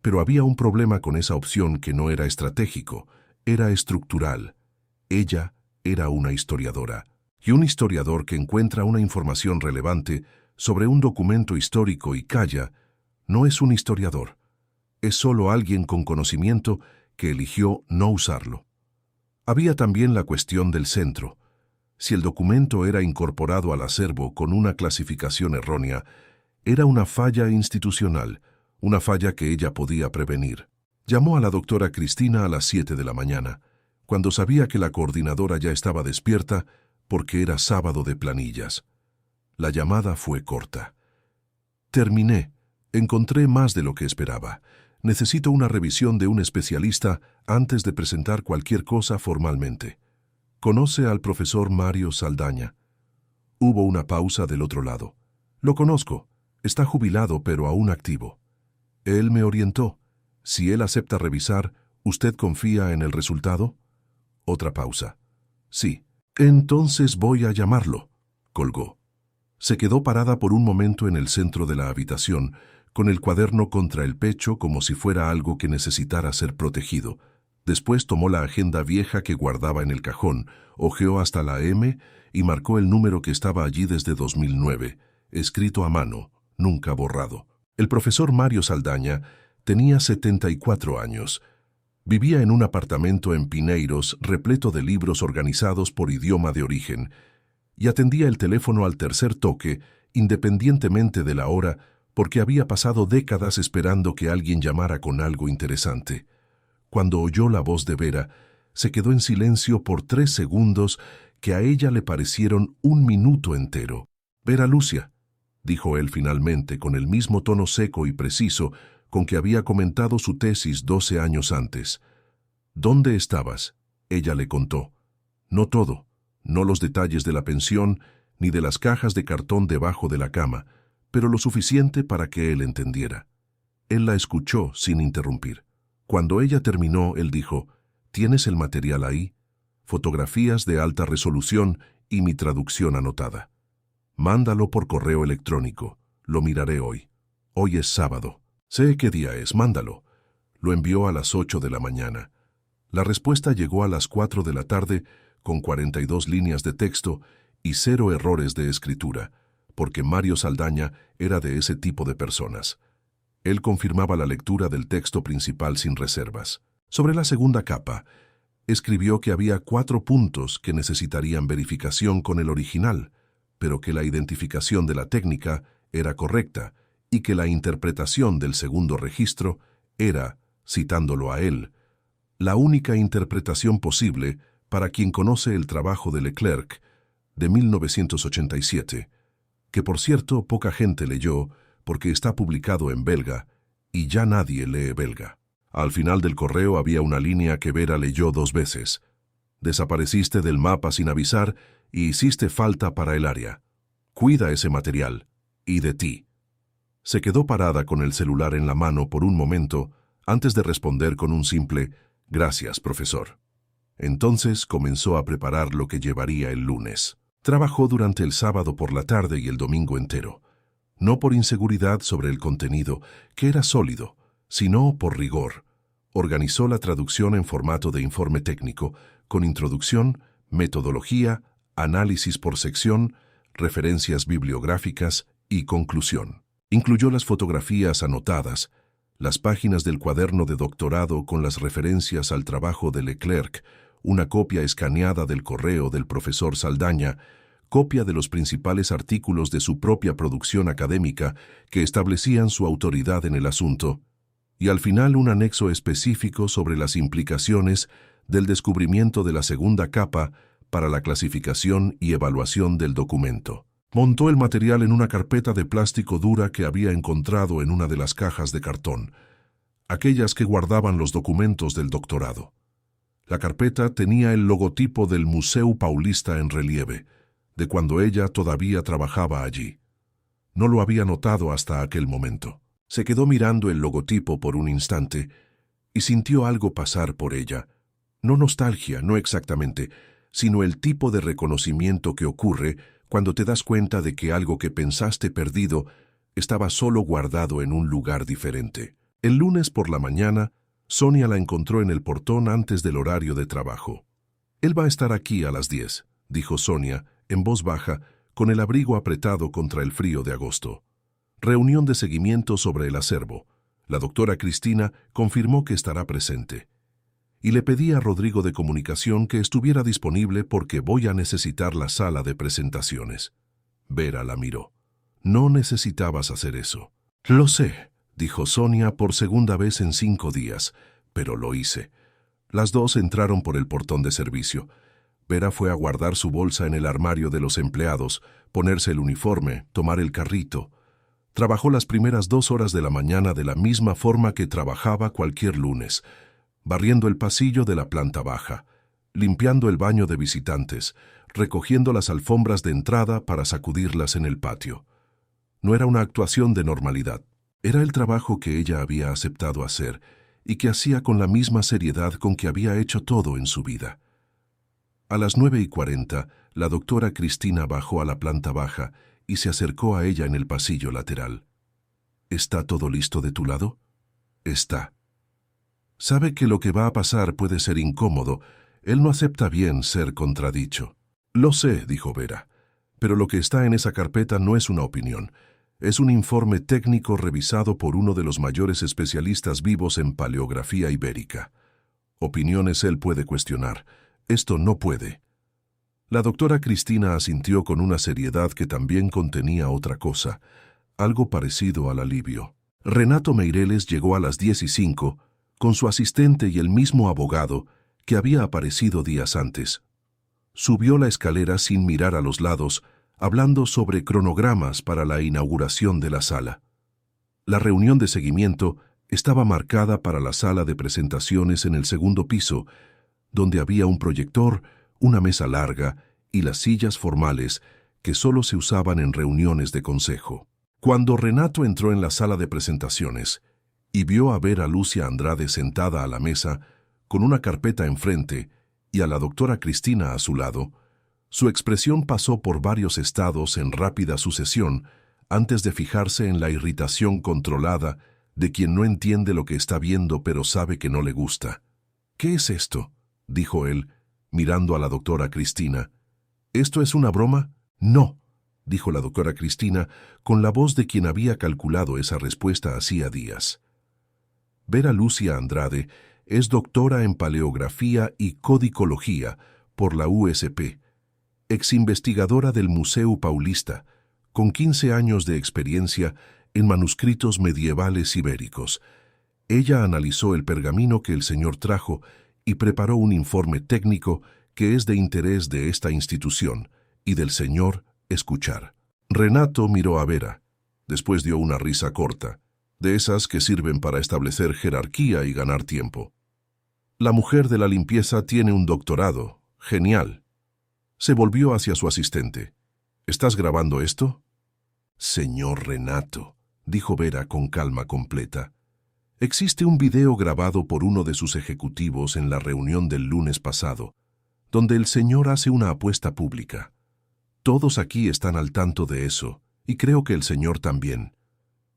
Pero había un problema con esa opción que no era estratégico, era estructural. Ella era una historiadora. Y un historiador que encuentra una información relevante sobre un documento histórico y calla, no es un historiador. Es solo alguien con conocimiento que eligió no usarlo. Había también la cuestión del centro. Si el documento era incorporado al acervo con una clasificación errónea, era una falla institucional, una falla que ella podía prevenir. Llamó a la doctora Cristina a las 7 de la mañana, cuando sabía que la coordinadora ya estaba despierta porque era sábado de planillas. La llamada fue corta. Terminé. Encontré más de lo que esperaba. Necesito una revisión de un especialista antes de presentar cualquier cosa formalmente. ¿Conoce al profesor Mario Saldaña? Hubo una pausa del otro lado. Lo conozco. Está jubilado pero aún activo. Él me orientó. Si él acepta revisar, ¿usted confía en el resultado? Otra pausa. Sí. Entonces voy a llamarlo. Colgó. Se quedó parada por un momento en el centro de la habitación, con el cuaderno contra el pecho como si fuera algo que necesitara ser protegido. Después tomó la agenda vieja que guardaba en el cajón, hojeó hasta la M y marcó el número que estaba allí desde 2009, escrito a mano, nunca borrado. El profesor Mario Saldaña tenía 74 años. Vivía en un apartamento en Pineiros repleto de libros organizados por idioma de origen y atendía el teléfono al tercer toque, independientemente de la hora, porque había pasado décadas esperando que alguien llamara con algo interesante. Cuando oyó la voz de Vera, se quedó en silencio por 3 segundos que a ella le parecieron un minuto entero. «Vera Lucia», dijo él finalmente con el mismo tono seco y preciso con que había comentado su tesis 12 años antes. «¿Dónde estabas?», ella le contó. No todo, no los detalles de la pensión ni de las cajas de cartón debajo de la cama, pero lo suficiente para que él entendiera. Él la escuchó sin interrumpir. Cuando ella terminó, él dijo: «¿Tienes el material ahí? Fotografías de alta resolución y mi traducción anotada. Mándalo por correo electrónico. Lo miraré hoy. Hoy es sábado. Sé qué día es, mándalo». Lo envió a las 8 de la mañana. La respuesta llegó a las 4 de la tarde con 42 líneas de texto y 0 errores de escritura, porque Mario Saldaña era de ese tipo de personas. Él confirmaba la lectura del texto principal sin reservas. Sobre la segunda capa, escribió que había 4 puntos que necesitarían verificación con el original, pero que la identificación de la técnica era correcta y que la interpretación del segundo registro era, citándolo a él, la única interpretación posible para quien conoce el trabajo de Leclerc de 1987, que por cierto poca gente leyó porque está publicado en belga y ya nadie lee belga. Al final del correo había una línea que Vera leyó 2 veces. «Desapareciste del mapa sin avisar y hiciste falta para el área. Cuida ese material. Y de ti». Se quedó parada con el celular en la mano por un momento antes de responder con un simple «Gracias, profesor». Entonces comenzó a preparar lo que llevaría el lunes. Trabajó durante el sábado por la tarde y el domingo entero. No por inseguridad sobre el contenido, que era sólido, sino por rigor. Organizó la traducción en formato de informe técnico, con introducción, metodología, análisis por sección, referencias bibliográficas y conclusión. Incluyó las fotografías anotadas, las páginas del cuaderno de doctorado con las referencias al trabajo de Leclerc, una copia escaneada del correo del profesor Saldaña, copia de los principales artículos de su propia producción académica que establecían su autoridad en el asunto, y al final un anexo específico sobre las implicaciones del descubrimiento de la segunda capa para la clasificación y evaluación del documento. Montó el material en una carpeta de plástico dura que había encontrado en una de las cajas de cartón, aquellas que guardaban los documentos del doctorado. La carpeta tenía el logotipo del Museu Paulista en relieve, de cuando ella todavía trabajaba allí. No lo había notado hasta aquel momento. Se quedó mirando el logotipo por un instante y sintió algo pasar por ella. No nostalgia, no exactamente, sino el tipo de reconocimiento que ocurre cuando te das cuenta de que algo que pensaste perdido estaba solo guardado en un lugar diferente. El lunes por la mañana, Sonia la encontró en el portón antes del horario de trabajo. «Él va a estar aquí a las 10», dijo Sonia, en voz baja, con el abrigo apretado contra el frío de agosto. Reunión de seguimiento sobre el acervo. La doctora Cristina confirmó que estará presente. Y le pedí a Rodrigo de Comunicación que estuviera disponible porque voy a necesitar la sala de presentaciones. Vera la miró. «No necesitabas hacer eso». «Lo sé», dijo Sonia por segunda vez en 5 días, pero lo hice. Las dos entraron por el portón de servicio. Vera fue a guardar su bolsa en el armario de los empleados, ponerse el uniforme, tomar el carrito. Trabajó las primeras 2 horas de la mañana de la misma forma que trabajaba cualquier lunes, barriendo el pasillo de la planta baja, limpiando el baño de visitantes, recogiendo las alfombras de entrada para sacudirlas en el patio. No era una actuación de normalidad. Era el trabajo que ella había aceptado hacer y que hacía con la misma seriedad con que había hecho todo en su vida. A las 9:40, la doctora Cristina bajó a la planta baja y se acercó a ella en el pasillo lateral. ¿Está todo listo de tu lado? Está. Sabe que lo que va a pasar puede ser incómodo. Él no acepta bien ser contradicho. Lo sé, dijo Vera, pero lo que está en esa carpeta no es una opinión. Es un informe técnico revisado por uno de los mayores especialistas vivos en paleografía ibérica. Opiniones él puede cuestionar. Esto no puede. La doctora Cristina asintió con una seriedad que también contenía otra cosa, algo parecido al alivio. Renato Meireles llegó a las 10:05 con su asistente y el mismo abogado que había aparecido días antes. Subió la escalera sin mirar a los lados, hablando sobre cronogramas para la inauguración de la sala. La reunión de seguimiento estaba marcada para la sala de presentaciones en el segundo piso, donde había un proyector, una mesa larga y las sillas formales que solo se usaban en reuniones de consejo. Cuando Renato entró en la sala de presentaciones y vio a ver a Lucia Andrade sentada a la mesa con una carpeta enfrente y a la doctora Cristina a su lado, su expresión pasó por varios estados en rápida sucesión antes de fijarse en la irritación controlada de quien no entiende lo que está viendo pero sabe que no le gusta. «¿Qué es esto?», dijo él, mirando a la doctora Cristina. «¿Esto es una broma?». «No», dijo la doctora Cristina, con la voz de quien había calculado esa respuesta hacía días. Vera Lucia Andrade es doctora en paleografía y codicología por la USP, exinvestigadora del Museu Paulista, con 15 años de experiencia en manuscritos medievales ibéricos. Ella analizó el pergamino que el señor trajo y preparó un informe técnico que es de interés de esta institución y del señor escuchar. Renato miró a Vera. Después dio una risa corta, de esas que sirven para establecer jerarquía y ganar tiempo. La mujer de la limpieza tiene un doctorado. Genial. Se volvió hacia su asistente. ¿Estás grabando esto? Señor Renato, dijo Vera con calma completa. Existe un video grabado por uno de sus ejecutivos en la reunión del lunes pasado, donde el señor hace una apuesta pública. Todos aquí están al tanto de eso, y creo que el señor también.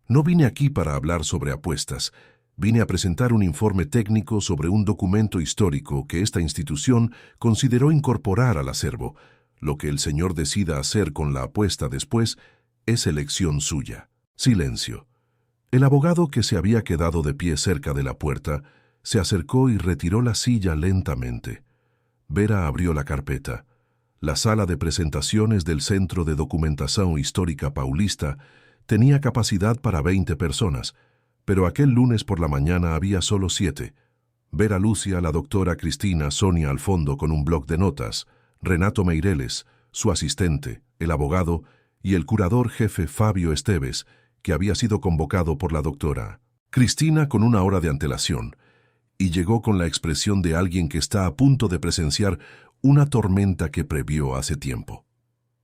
No vine aquí para hablar sobre apuestas. Vine a presentar un informe técnico sobre un documento histórico que esta institución consideró incorporar al acervo. Lo que el señor decida hacer con la apuesta después es elección suya. Silencio. El abogado, que se había quedado de pie cerca de la puerta, se acercó y retiró la silla lentamente. Vera abrió la carpeta. La sala de presentaciones del Centro de Documentación Histórica Paulista tenía capacidad para 20 personas, pero aquel lunes por la mañana había solo 7. Vera Lucia, la doctora Cristina, Sonia al fondo con un bloc de notas, Renato Meireles, su asistente, el abogado y el curador jefe Fabio Esteves, que había sido convocado por la doctora Cristina con 1 hora de antelación, y llegó con la expresión de alguien que está a punto de presenciar una tormenta que previó hace tiempo.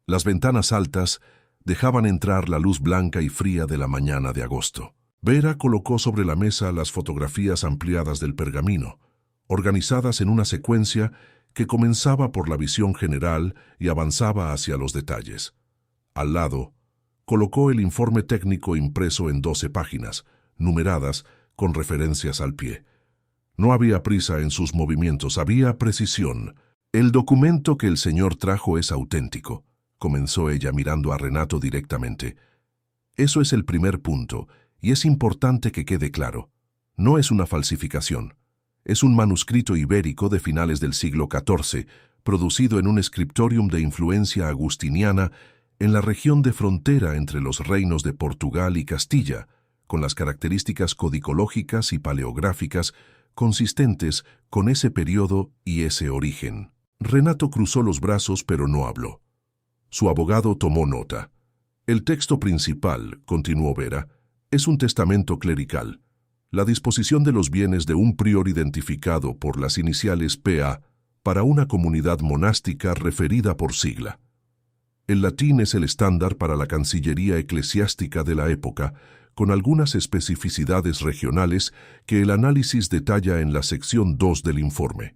Las ventanas altas dejaban entrar la luz blanca y fría de la mañana de agosto. Vera colocó sobre la mesa las fotografías ampliadas del pergamino, organizadas en una secuencia que comenzaba por la visión general y avanzaba hacia los detalles. Al lado, colocó el informe técnico impreso en 12 páginas, numeradas, con referencias al pie. No había prisa en sus movimientos, había precisión. «El documento que el señor trajo es auténtico», comenzó ella mirando a Renato directamente. «Eso es el primer punto, y es importante que quede claro. No es una falsificación. Es un manuscrito ibérico de finales del siglo XIV, producido en un scriptorium de influencia agustiniana en la región de frontera entre los reinos de Portugal y Castilla, con las características codicológicas y paleográficas consistentes con ese periodo y ese origen. Renato cruzó los brazos pero no habló. Su abogado tomó nota. El texto principal, continuó Vera, es un testamento clerical. La disposición de los bienes de un prior identificado por las iniciales PA para una comunidad monástica referida por sigla. El latín es el estándar para la cancillería eclesiástica de la época, con algunas especificidades regionales que el análisis detalla en la sección 2 del informe.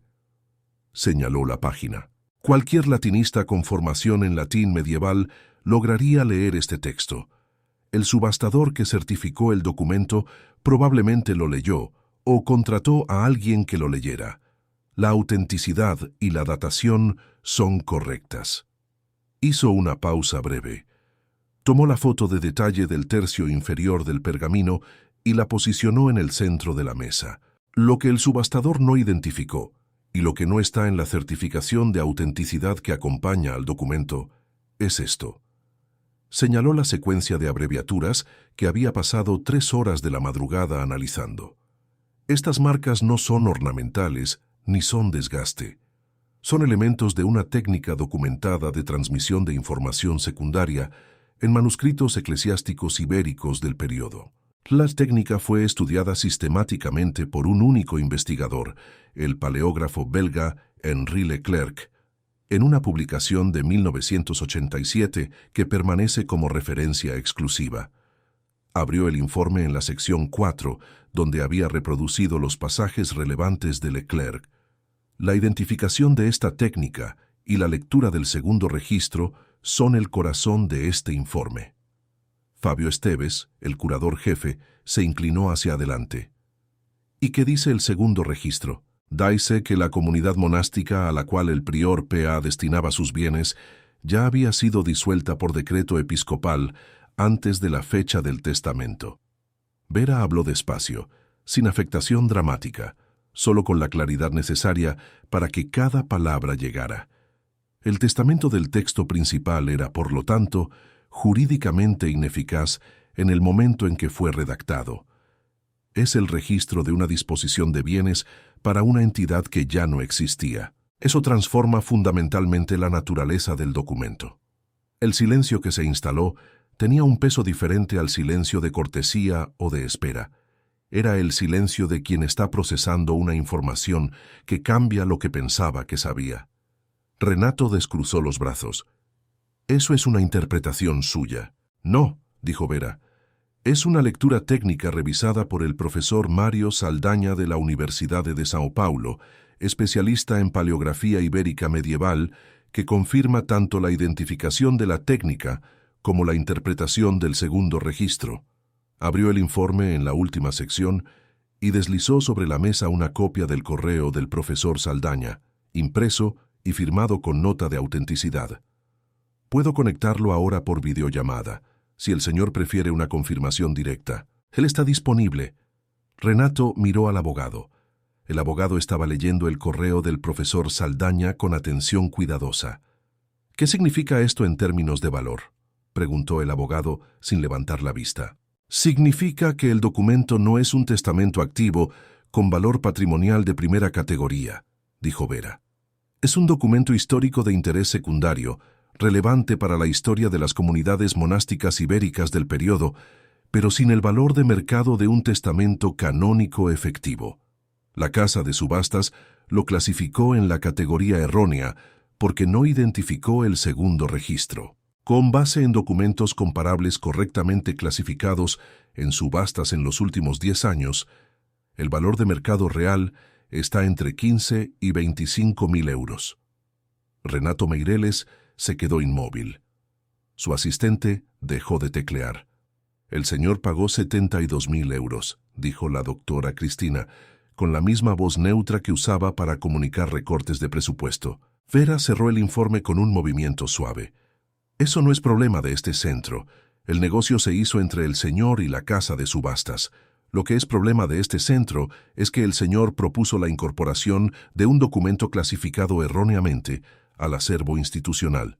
Señaló la página. Cualquier latinista con formación en latín medieval lograría leer este texto. El subastador que certificó el documento probablemente lo leyó o contrató a alguien que lo leyera. La autenticidad y la datación son correctas. Hizo una pausa breve. Tomó la foto de detalle del tercio inferior del pergamino y la posicionó en el centro de la mesa. Lo que el subastador no identificó, y lo que no está en la certificación de autenticidad que acompaña al documento, es esto. Señaló la secuencia de abreviaturas que había pasado 3 horas de la madrugada analizando. Estas marcas no son ornamentales ni son desgaste. Son elementos de una técnica documentada de transmisión de información secundaria en manuscritos eclesiásticos ibéricos del periodo. La técnica fue estudiada sistemáticamente por un único investigador, el paleógrafo belga Henri Leclerc, en una publicación de 1987 que permanece como referencia exclusiva. Abrió el informe en la sección 4, donde había reproducido los pasajes relevantes de Leclerc. La identificación de esta técnica y la lectura del segundo registro son el corazón de este informe. Fabio Esteves, el curador jefe, se inclinó hacia adelante. ¿Y qué dice el segundo registro? Dice que la comunidad monástica a la cual el prior PA destinaba sus bienes ya había sido disuelta por decreto episcopal antes de la fecha del testamento. Vera habló despacio, sin afectación dramática, solo con la claridad necesaria para que cada palabra llegara. El testamento del texto principal era, por lo tanto, jurídicamente ineficaz en el momento en que fue redactado. Es el registro de una disposición de bienes para una entidad que ya no existía. Eso transforma fundamentalmente la naturaleza del documento. El silencio que se instaló tenía un peso diferente al silencio de cortesía o de espera. Era el silencio de quien está procesando una información que cambia lo que pensaba que sabía. Renato descruzó los brazos. Eso es una interpretación suya. No, dijo Vera. Es una lectura técnica revisada por el profesor Mario Saldaña de la Universidad de São Paulo, especialista en paleografía ibérica medieval, que confirma tanto la identificación de la técnica como la interpretación del segundo registro. Abrió el informe en la última sección y deslizó sobre la mesa una copia del correo del profesor Saldaña, impreso y firmado con nota de autenticidad. Puedo conectarlo ahora por videollamada, si el señor prefiere una confirmación directa. Él está disponible. Renato miró al abogado. El abogado estaba leyendo el correo del profesor Saldaña con atención cuidadosa. ¿Qué significa esto en términos de valor?, preguntó el abogado sin levantar la vista. Significa que el documento no es un testamento activo con valor patrimonial de primera categoría, dijo Vera. Es un documento histórico de interés secundario, relevante para la historia de las comunidades monásticas ibéricas del periodo, pero sin el valor de mercado de un testamento canónico efectivo. La casa de subastas lo clasificó en la categoría errónea porque no identificó el segundo registro. Con base en documentos comparables correctamente clasificados en subastas en los últimos 10 años, el valor de mercado real está entre 15 y 25.000 euros. Renato Meireles se quedó inmóvil. Su asistente dejó de teclear. El señor pagó 72.000 euros, dijo la doctora Cristina, con la misma voz neutra que usaba para comunicar recortes de presupuesto. Vera cerró el informe con un movimiento suave. Eso no es problema de este centro. El negocio se hizo entre el señor y la casa de subastas. Lo que es problema de este centro es que el señor propuso la incorporación de un documento clasificado erróneamente al acervo institucional.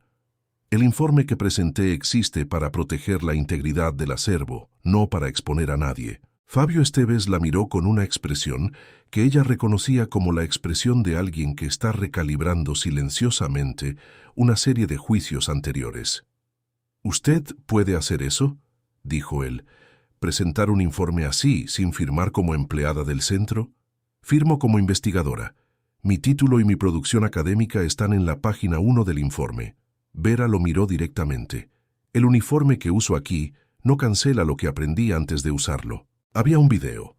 El informe que presenté existe para proteger la integridad del acervo, no para exponer a nadie. Fabio Esteves la miró con una expresión que ella reconocía como la expresión de alguien que está recalibrando silenciosamente una serie de juicios anteriores. «¿Usted puede hacer eso?», dijo él. «¿Presentar un informe así, sin firmar como empleada del centro?». «Firmo como investigadora. Mi título y mi producción académica están en la página 1 del informe». Vera lo miró directamente. «El uniforme que uso aquí no cancela lo que aprendí antes de usarlo». Había un video.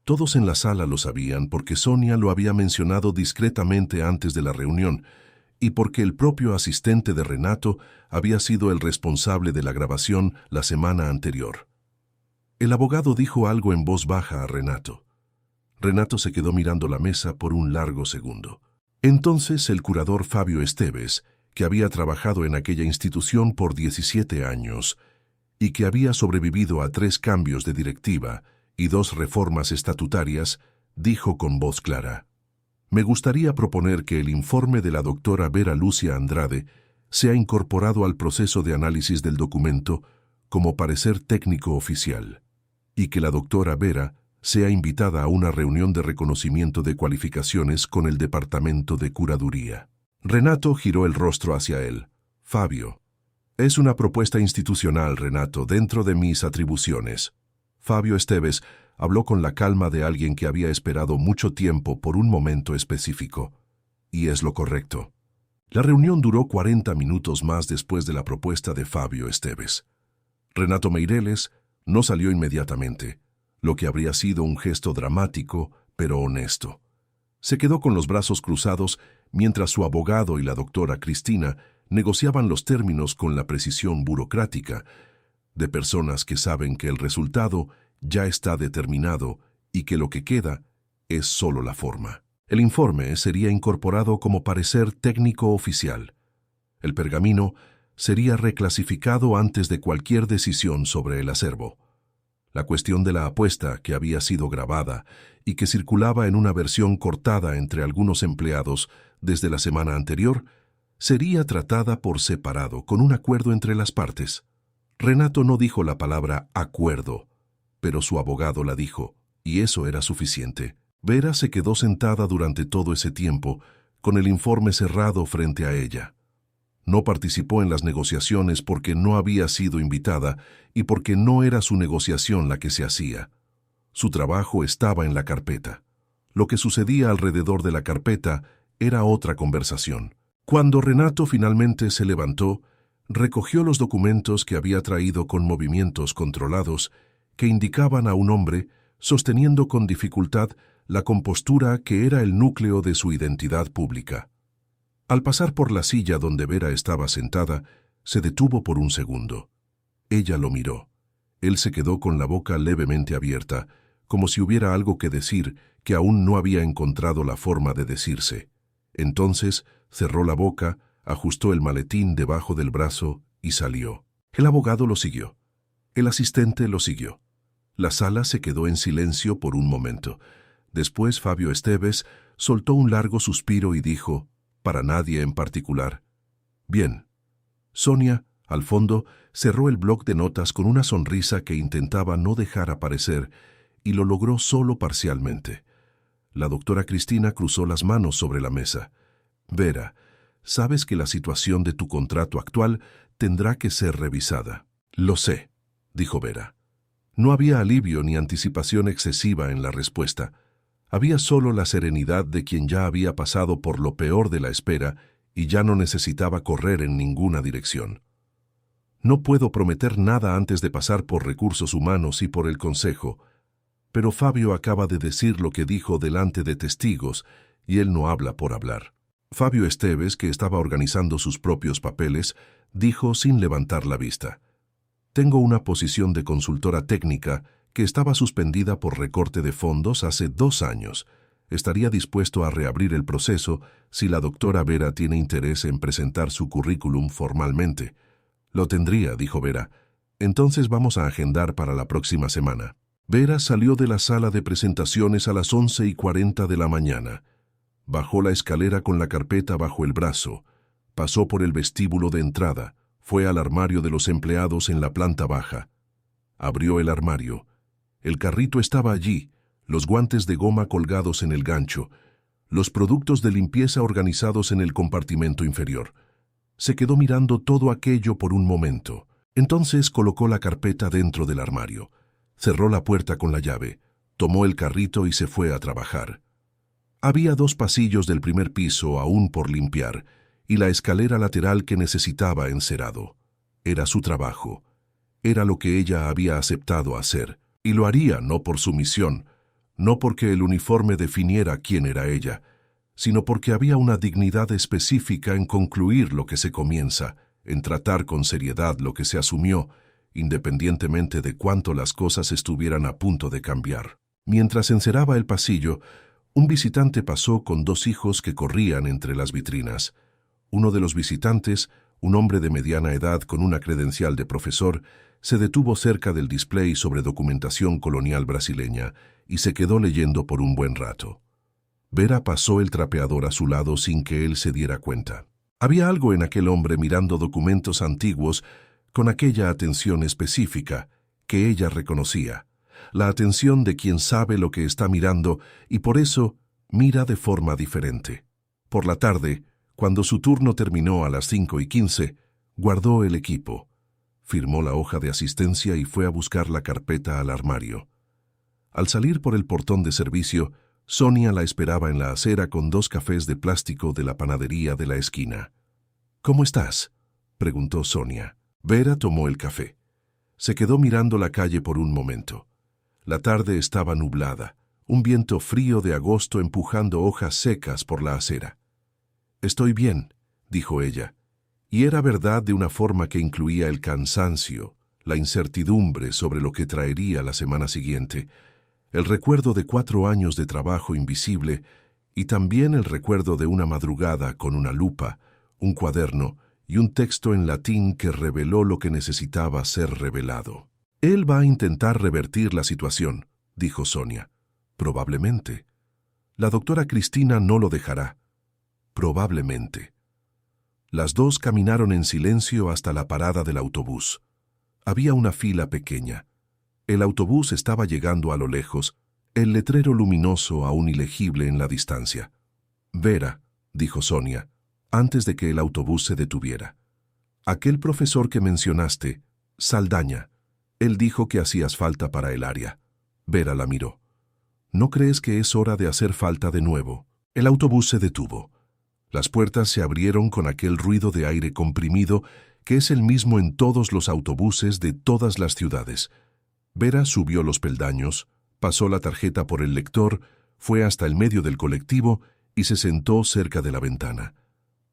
Todos en la sala lo sabían porque Sonia lo había mencionado discretamente antes de la reunión y porque el propio asistente de Renato había sido el responsable de la grabación la semana anterior. El abogado dijo algo en voz baja a Renato. Renato se quedó mirando la mesa por un largo segundo. Entonces el curador Fabio Esteves, que había trabajado en aquella institución por 17 años y que había sobrevivido a 3 cambios de directiva y 2 reformas estatutarias, dijo con voz clara: «Me gustaría proponer que el informe de la doctora Vera Lucia Andrade sea incorporado al proceso de análisis del documento como parecer técnico oficial, y que la doctora Vera sea invitada a una reunión de reconocimiento de cualificaciones con el Departamento de Curaduría». Renato giró el rostro hacia él. «Fabio, es una propuesta institucional, Renato, dentro de mis atribuciones». Fabio Esteves habló con la calma de alguien que había esperado mucho tiempo por un momento específico. «Y es lo correcto». La reunión duró 40 minutos más después de la propuesta de Fabio Esteves. Renato Meireles no salió inmediatamente, lo que habría sido un gesto dramático, pero honesto. Se quedó con los brazos cruzados mientras su abogado y la doctora Cristina negociaban los términos con la precisión burocrática de personas que saben que el resultado ya está determinado y que lo que queda es solo la forma. El informe sería incorporado como parecer técnico oficial. El pergamino sería reclasificado antes de cualquier decisión sobre el acervo. La cuestión de la apuesta que había sido grabada y que circulaba en una versión cortada entre algunos empleados desde la semana anterior sería tratada por separado con un acuerdo entre las partes. Renato no dijo la palabra acuerdo, pero su abogado la dijo, y eso era suficiente. Vera se quedó sentada durante todo ese tiempo, con el informe cerrado frente a ella. No participó en las negociaciones porque no había sido invitada y porque no era su negociación la que se hacía. Su trabajo estaba en la carpeta. Lo que sucedía alrededor de la carpeta era otra conversación. Cuando Renato finalmente se levantó, recogió los documentos que había traído con movimientos controlados que indicaban a un hombre sosteniendo con dificultad la compostura que era el núcleo de su identidad pública. Al pasar por la silla donde Vera estaba sentada, se detuvo por un segundo. Ella lo miró. Él se quedó con la boca levemente abierta, como si hubiera algo que decir que aún no había encontrado la forma de decirse. Entonces cerró la boca, ajustó el maletín debajo del brazo y salió. El abogado lo siguió. El asistente lo siguió. La sala se quedó en silencio por un momento. Después Fabio Esteves soltó un largo suspiro y dijo, para nadie en particular: «Bien». Sonia, al fondo, cerró el bloc de notas con una sonrisa que intentaba no dejar aparecer y lo logró solo parcialmente. La doctora Cristina cruzó las manos sobre la mesa. «Vera, sabes que la situación de tu contrato actual tendrá que ser revisada». «Lo sé», dijo Vera. No había alivio ni anticipación excesiva en la respuesta. Había solo la serenidad de quien ya había pasado por lo peor de la espera y ya no necesitaba correr en ninguna dirección. «No puedo prometer nada antes de pasar por recursos humanos y por el consejo, pero Fabio acaba de decir lo que dijo delante de testigos y él no habla por hablar». Fabio Esteves, que estaba organizando sus propios papeles, dijo sin levantar la vista: «Tengo una posición de consultora técnica que estaba suspendida por recorte de fondos hace 2 años. Estaría dispuesto a reabrir el proceso si la doctora Vera tiene interés en presentar su currículum formalmente». «Lo tendría», dijo Vera. «Entonces vamos a agendar para la próxima semana». Vera salió de la sala de presentaciones a las 11:40 de la mañana. Bajó la escalera con la carpeta bajo el brazo, pasó por el vestíbulo de entrada, fue al armario de los empleados en la planta baja. Abrió el armario. El carrito estaba allí, los guantes de goma colgados en el gancho, los productos de limpieza organizados en el compartimento inferior. Se quedó mirando todo aquello por un momento. Entonces colocó la carpeta dentro del armario, cerró la puerta con la llave, tomó el carrito y se fue a trabajar. Había 2 pasillos del primer piso aún por limpiar y la escalera lateral que necesitaba encerado. Era su trabajo. Era lo que ella había aceptado hacer, y lo haría no por sumisión, no porque el uniforme definiera quién era ella, sino porque había una dignidad específica en concluir lo que se comienza, en tratar con seriedad lo que se asumió, independientemente de cuánto las cosas estuvieran a punto de cambiar. Mientras enceraba el pasillo, un visitante pasó con 2 hijos que corrían entre las vitrinas. Uno de los visitantes, un hombre de mediana edad con una credencial de profesor, se detuvo cerca del display sobre documentación colonial brasileña y se quedó leyendo por un buen rato. Vera pasó el trapeador a su lado sin que él se diera cuenta. Había algo en aquel hombre mirando documentos antiguos con aquella atención específica que ella reconocía, la atención de quien sabe lo que está mirando y por eso mira de forma diferente. Por la tarde, cuando su turno terminó a las 5:15, guardó el equipo, firmó la hoja de asistencia y fue a buscar la carpeta al armario. Al salir por el portón de servicio, Sonia la esperaba en la acera con 2 cafés de plástico de la panadería de la esquina. «¿Cómo estás?», preguntó Sonia. Vera tomó el café. Se quedó mirando la calle por un momento. La tarde estaba nublada, un viento frío de agosto empujando hojas secas por la acera. «Estoy bien», dijo ella, y era verdad de una forma que incluía el cansancio, la incertidumbre sobre lo que traería la semana siguiente, el recuerdo de 4 años de trabajo invisible y también el recuerdo de una madrugada con una lupa, un cuaderno y un texto en latín que reveló lo que necesitaba ser revelado. «Él va a intentar revertir la situación», dijo Sonia. «Probablemente. La doctora Cristina no lo dejará. Probablemente». Las 2 caminaron en silencio hasta la parada del autobús. Había una fila pequeña. El autobús estaba llegando a lo lejos, el letrero luminoso aún ilegible en la distancia. «Vera», dijo Sonia, antes de que el autobús se detuviera. «Aquel profesor que mencionaste, Saldaña, él dijo que hacías falta para el área». Vera la miró. «¿No crees que es hora de hacer falta de nuevo?» El autobús se detuvo. Las puertas se abrieron con aquel ruido de aire comprimido que es el mismo en todos los autobuses de todas las ciudades. Vera subió los peldaños, pasó la tarjeta por el lector, fue hasta el medio del colectivo y se sentó cerca de la ventana.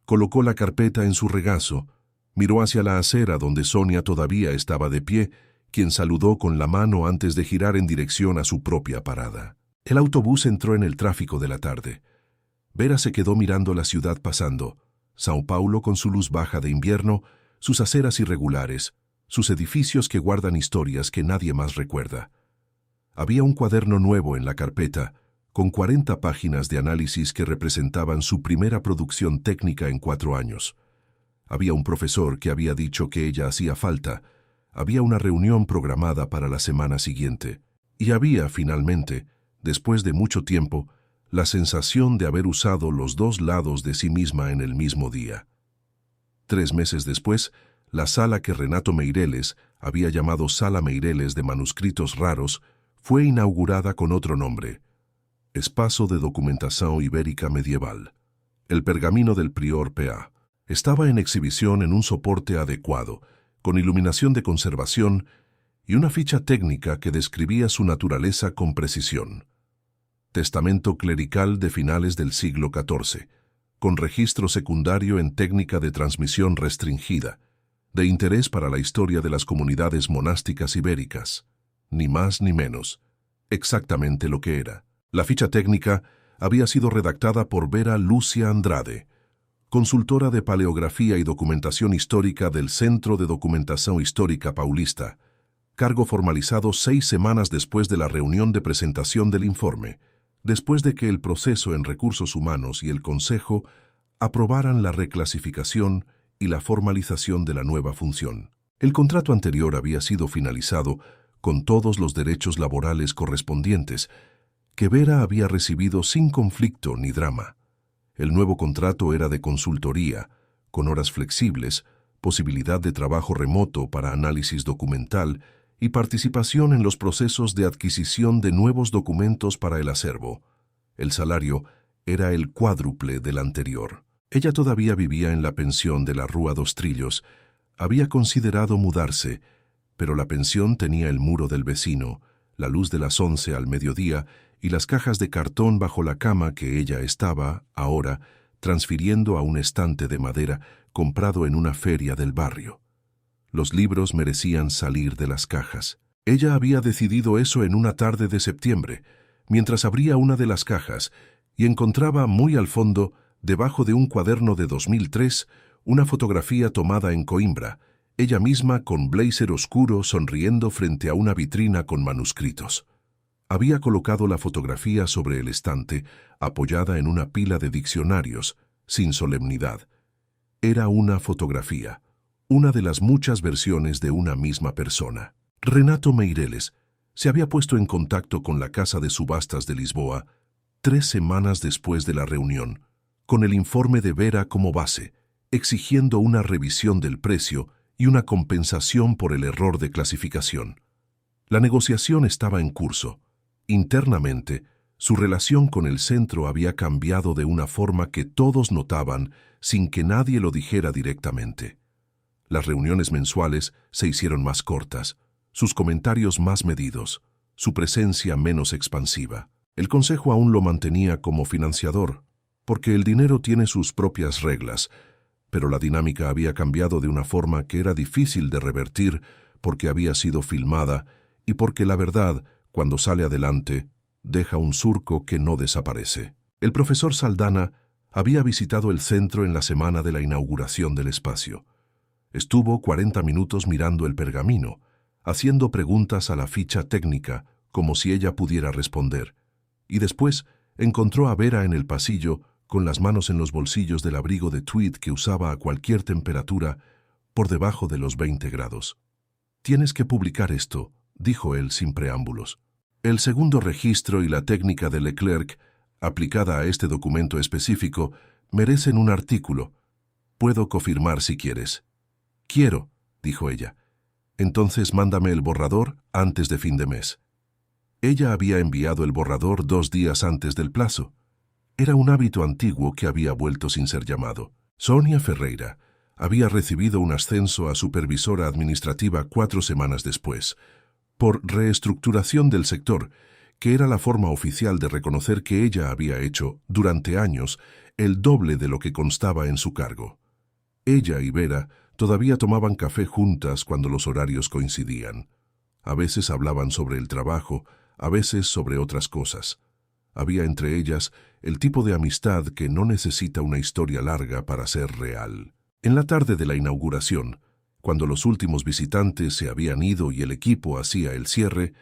Colocó la carpeta en su regazo, miró hacia la acera donde Sonia todavía estaba de pie, quien saludó con la mano antes de girar en dirección a su propia parada. El autobús entró en el tráfico de la tarde. Vera se quedó mirando la ciudad pasando, São Paulo con su luz baja de invierno, sus aceras irregulares, sus edificios que guardan historias que nadie más recuerda. Había un cuaderno nuevo en la carpeta, con 40 páginas de análisis que representaban su primera producción técnica en 4 años. Había un profesor que había dicho que ella hacía falta, había una reunión programada para la semana siguiente, y había, finalmente, después de mucho tiempo, la sensación de haber usado los 2 lados de sí misma en el mismo día. 3 meses después, la sala que Renato Meireles había llamado Sala Meireles de Manuscritos Raros fue inaugurada con otro nombre, Espaço de Documentação Ibérica Medieval. El pergamino del prior P.A. estaba en exhibición en un soporte adecuado, con iluminación de conservación y una ficha técnica que describía su naturaleza con precisión. Testamento clerical de finales del siglo XIV, con registro secundario en técnica de transmisión restringida, de interés para la historia de las comunidades monásticas ibéricas, ni más ni menos, exactamente lo que era. La ficha técnica había sido redactada por Vera Lúcia Andrade, consultora de paleografía y documentación histórica del Centro de Documentación Histórica Paulista, cargo formalizado 6 semanas después de la reunión de presentación del informe, después de que el proceso en recursos humanos y el Consejo aprobaran la reclasificación y la formalización de la nueva función. El contrato anterior había sido finalizado con todos los derechos laborales correspondientes, que Vera había recibido sin conflicto ni drama. El nuevo contrato era de consultoría, con horas flexibles, posibilidad de trabajo remoto para análisis documental y participación en los procesos de adquisición de nuevos documentos para el acervo. El salario era el cuádruple del anterior. Ella todavía vivía en la pensión de la Rúa dos Trillos. Había considerado mudarse, pero la pensión tenía el muro del vecino, la luz de las 11 al mediodía y las cajas de cartón bajo la cama que ella estaba, ahora, transfiriendo a un estante de madera comprado en una feria del barrio. Los libros merecían salir de las cajas. Ella había decidido eso en una tarde de septiembre, mientras abría una de las cajas y encontraba muy al fondo, debajo de un cuaderno de 2003, una fotografía tomada en Coimbra, ella misma con blazer oscuro sonriendo frente a una vitrina con manuscritos. Había colocado la fotografía sobre el estante, apoyada en una pila de diccionarios, sin solemnidad. Era una fotografía, una de las muchas versiones de una misma persona. Renato Meireles se había puesto en contacto con la Casa de Subastas de Lisboa 3 semanas después de la reunión, con el informe de Vera como base, exigiendo una revisión del precio y una compensación por el error de clasificación. La negociación estaba en curso. Internamente, su relación con el centro había cambiado de una forma que todos notaban sin que nadie lo dijera directamente. Las reuniones mensuales se hicieron más cortas, sus comentarios más medidos, su presencia menos expansiva. El consejo aún lo mantenía como financiador, porque el dinero tiene sus propias reglas, pero la dinámica había cambiado de una forma que era difícil de revertir porque había sido filmada y porque la verdad, cuando sale adelante, deja un surco que no desaparece. El profesor Saldanha había visitado el centro en la semana de la inauguración del espacio. Estuvo 40 minutos mirando el pergamino, haciendo preguntas a la ficha técnica, como si ella pudiera responder, y después encontró a Vera en el pasillo con las manos en los bolsillos del abrigo de tweed que usaba a cualquier temperatura por debajo de los 20 grados. «Tienes que publicar esto», dijo él sin preámbulos. «El segundo registro y la técnica de Leclerc, aplicada a este documento específico, merecen un artículo. Puedo confirmar si quieres». «Quiero», dijo ella. «Entonces mándame el borrador antes de fin de mes». Ella había enviado el borrador 2 días antes del plazo. Era un hábito antiguo que había vuelto sin ser llamado. Sonia Ferreira había recibido un ascenso a supervisora administrativa 4 semanas después, por reestructuración del sector, que era la forma oficial de reconocer que ella había hecho, durante años, el doble de lo que constaba en su cargo. Ella y Vera todavía tomaban café juntas cuando los horarios coincidían. A veces hablaban sobre el trabajo, a veces sobre otras cosas. Había entre ellas el tipo de amistad que no necesita una historia larga para ser real. En la tarde de la inauguración, cuando los últimos visitantes se habían ido y el equipo hacía el cierre,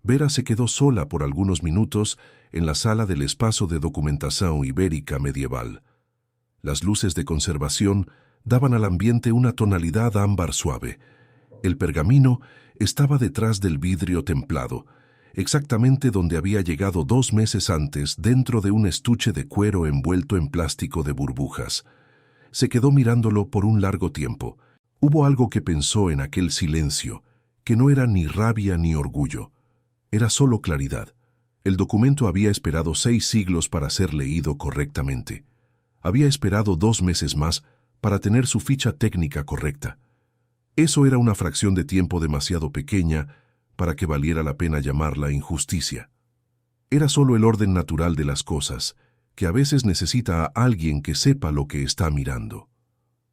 Vera se quedó sola por algunos minutos en la sala del Espacio de Documentación Ibérica Medieval. Las luces de conservación daban al ambiente una tonalidad ámbar suave. El pergamino estaba detrás del vidrio templado, exactamente donde había llegado 2 meses antes dentro de un estuche de cuero envuelto en plástico de burbujas. Se quedó mirándolo por un largo tiempo. Hubo algo que pensó en aquel silencio, que no era ni rabia ni orgullo. Era solo claridad. El documento había esperado 6 siglos para ser leído correctamente. Había esperado 2 meses más para tener su ficha técnica correcta. Eso era una fracción de tiempo demasiado pequeña para que valiera la pena llamarla injusticia. Era solo el orden natural de las cosas, que a veces necesita a alguien que sepa lo que está mirando.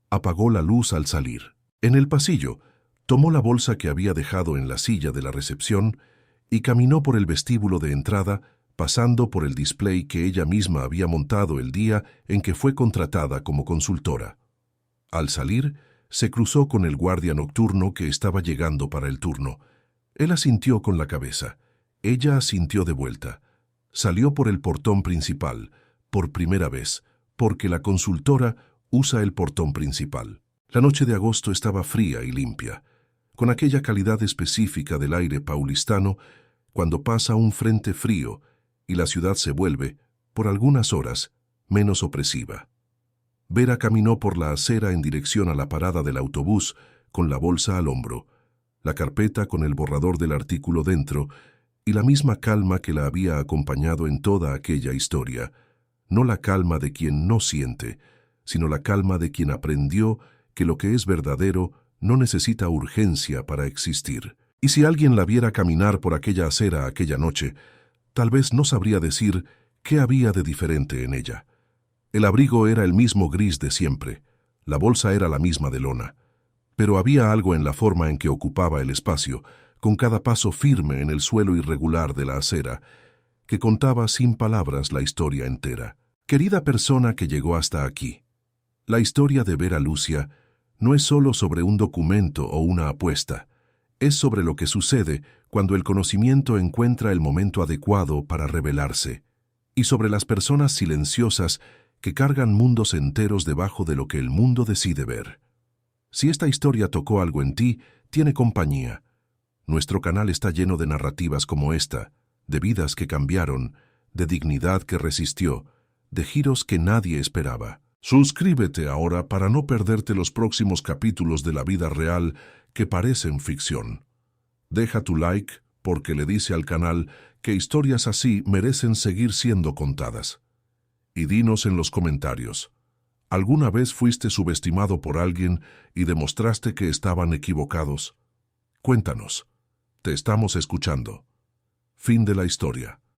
Apagó la luz al salir. En el pasillo, tomó la bolsa que había dejado en la silla de la recepción y caminó por el vestíbulo de entrada, pasando por el display que ella misma había montado el día en que fue contratada como consultora. Al salir, se cruzó con el guardia nocturno que estaba llegando para el turno. Él asintió con la cabeza. Ella asintió de vuelta. Salió por el portón principal, por primera vez, porque la consultora usa el portón principal. La noche de agosto estaba fría y limpia. con aquella calidad específica del aire paulistano cuando pasa un frente frío y la ciudad se vuelve, por algunas horas, menos opresiva. Vera caminó por la acera en dirección a la parada del autobús con la bolsa al hombro, la carpeta con el borrador del artículo dentro y la misma calma que la había acompañado en toda aquella historia, no la calma de quien no siente, sino la calma de quien aprendió que lo que es verdadero no necesita urgencia para existir. Y si alguien la viera caminar por aquella acera aquella noche, tal vez no sabría decir qué había de diferente en ella. El abrigo era el mismo gris de siempre, la bolsa era la misma de lona, pero había algo en la forma en que ocupaba el espacio, con cada paso firme en el suelo irregular de la acera, que contaba sin palabras la historia entera. Querida persona que llegó hasta aquí, la historia de Vera Lucia no es solo sobre un documento o una apuesta, es sobre lo que sucede cuando el conocimiento encuentra el momento adecuado para revelarse, y sobre las personas silenciosas que cargan mundos enteros debajo de lo que el mundo decide ver. Si esta historia tocó algo en ti, tiene compañía. Nuestro canal está lleno de narrativas como esta, de vidas que cambiaron, de dignidad que resistió, de giros que nadie esperaba. Suscríbete ahora para no perderte los próximos capítulos de la vida real que parecen ficción. Deja tu like porque le dice al canal que historias así merecen seguir siendo contadas. Y dinos en los comentarios, ¿alguna vez fuiste subestimado por alguien y demostraste que estaban equivocados? Cuéntanos. Te estamos escuchando. Fin de la historia.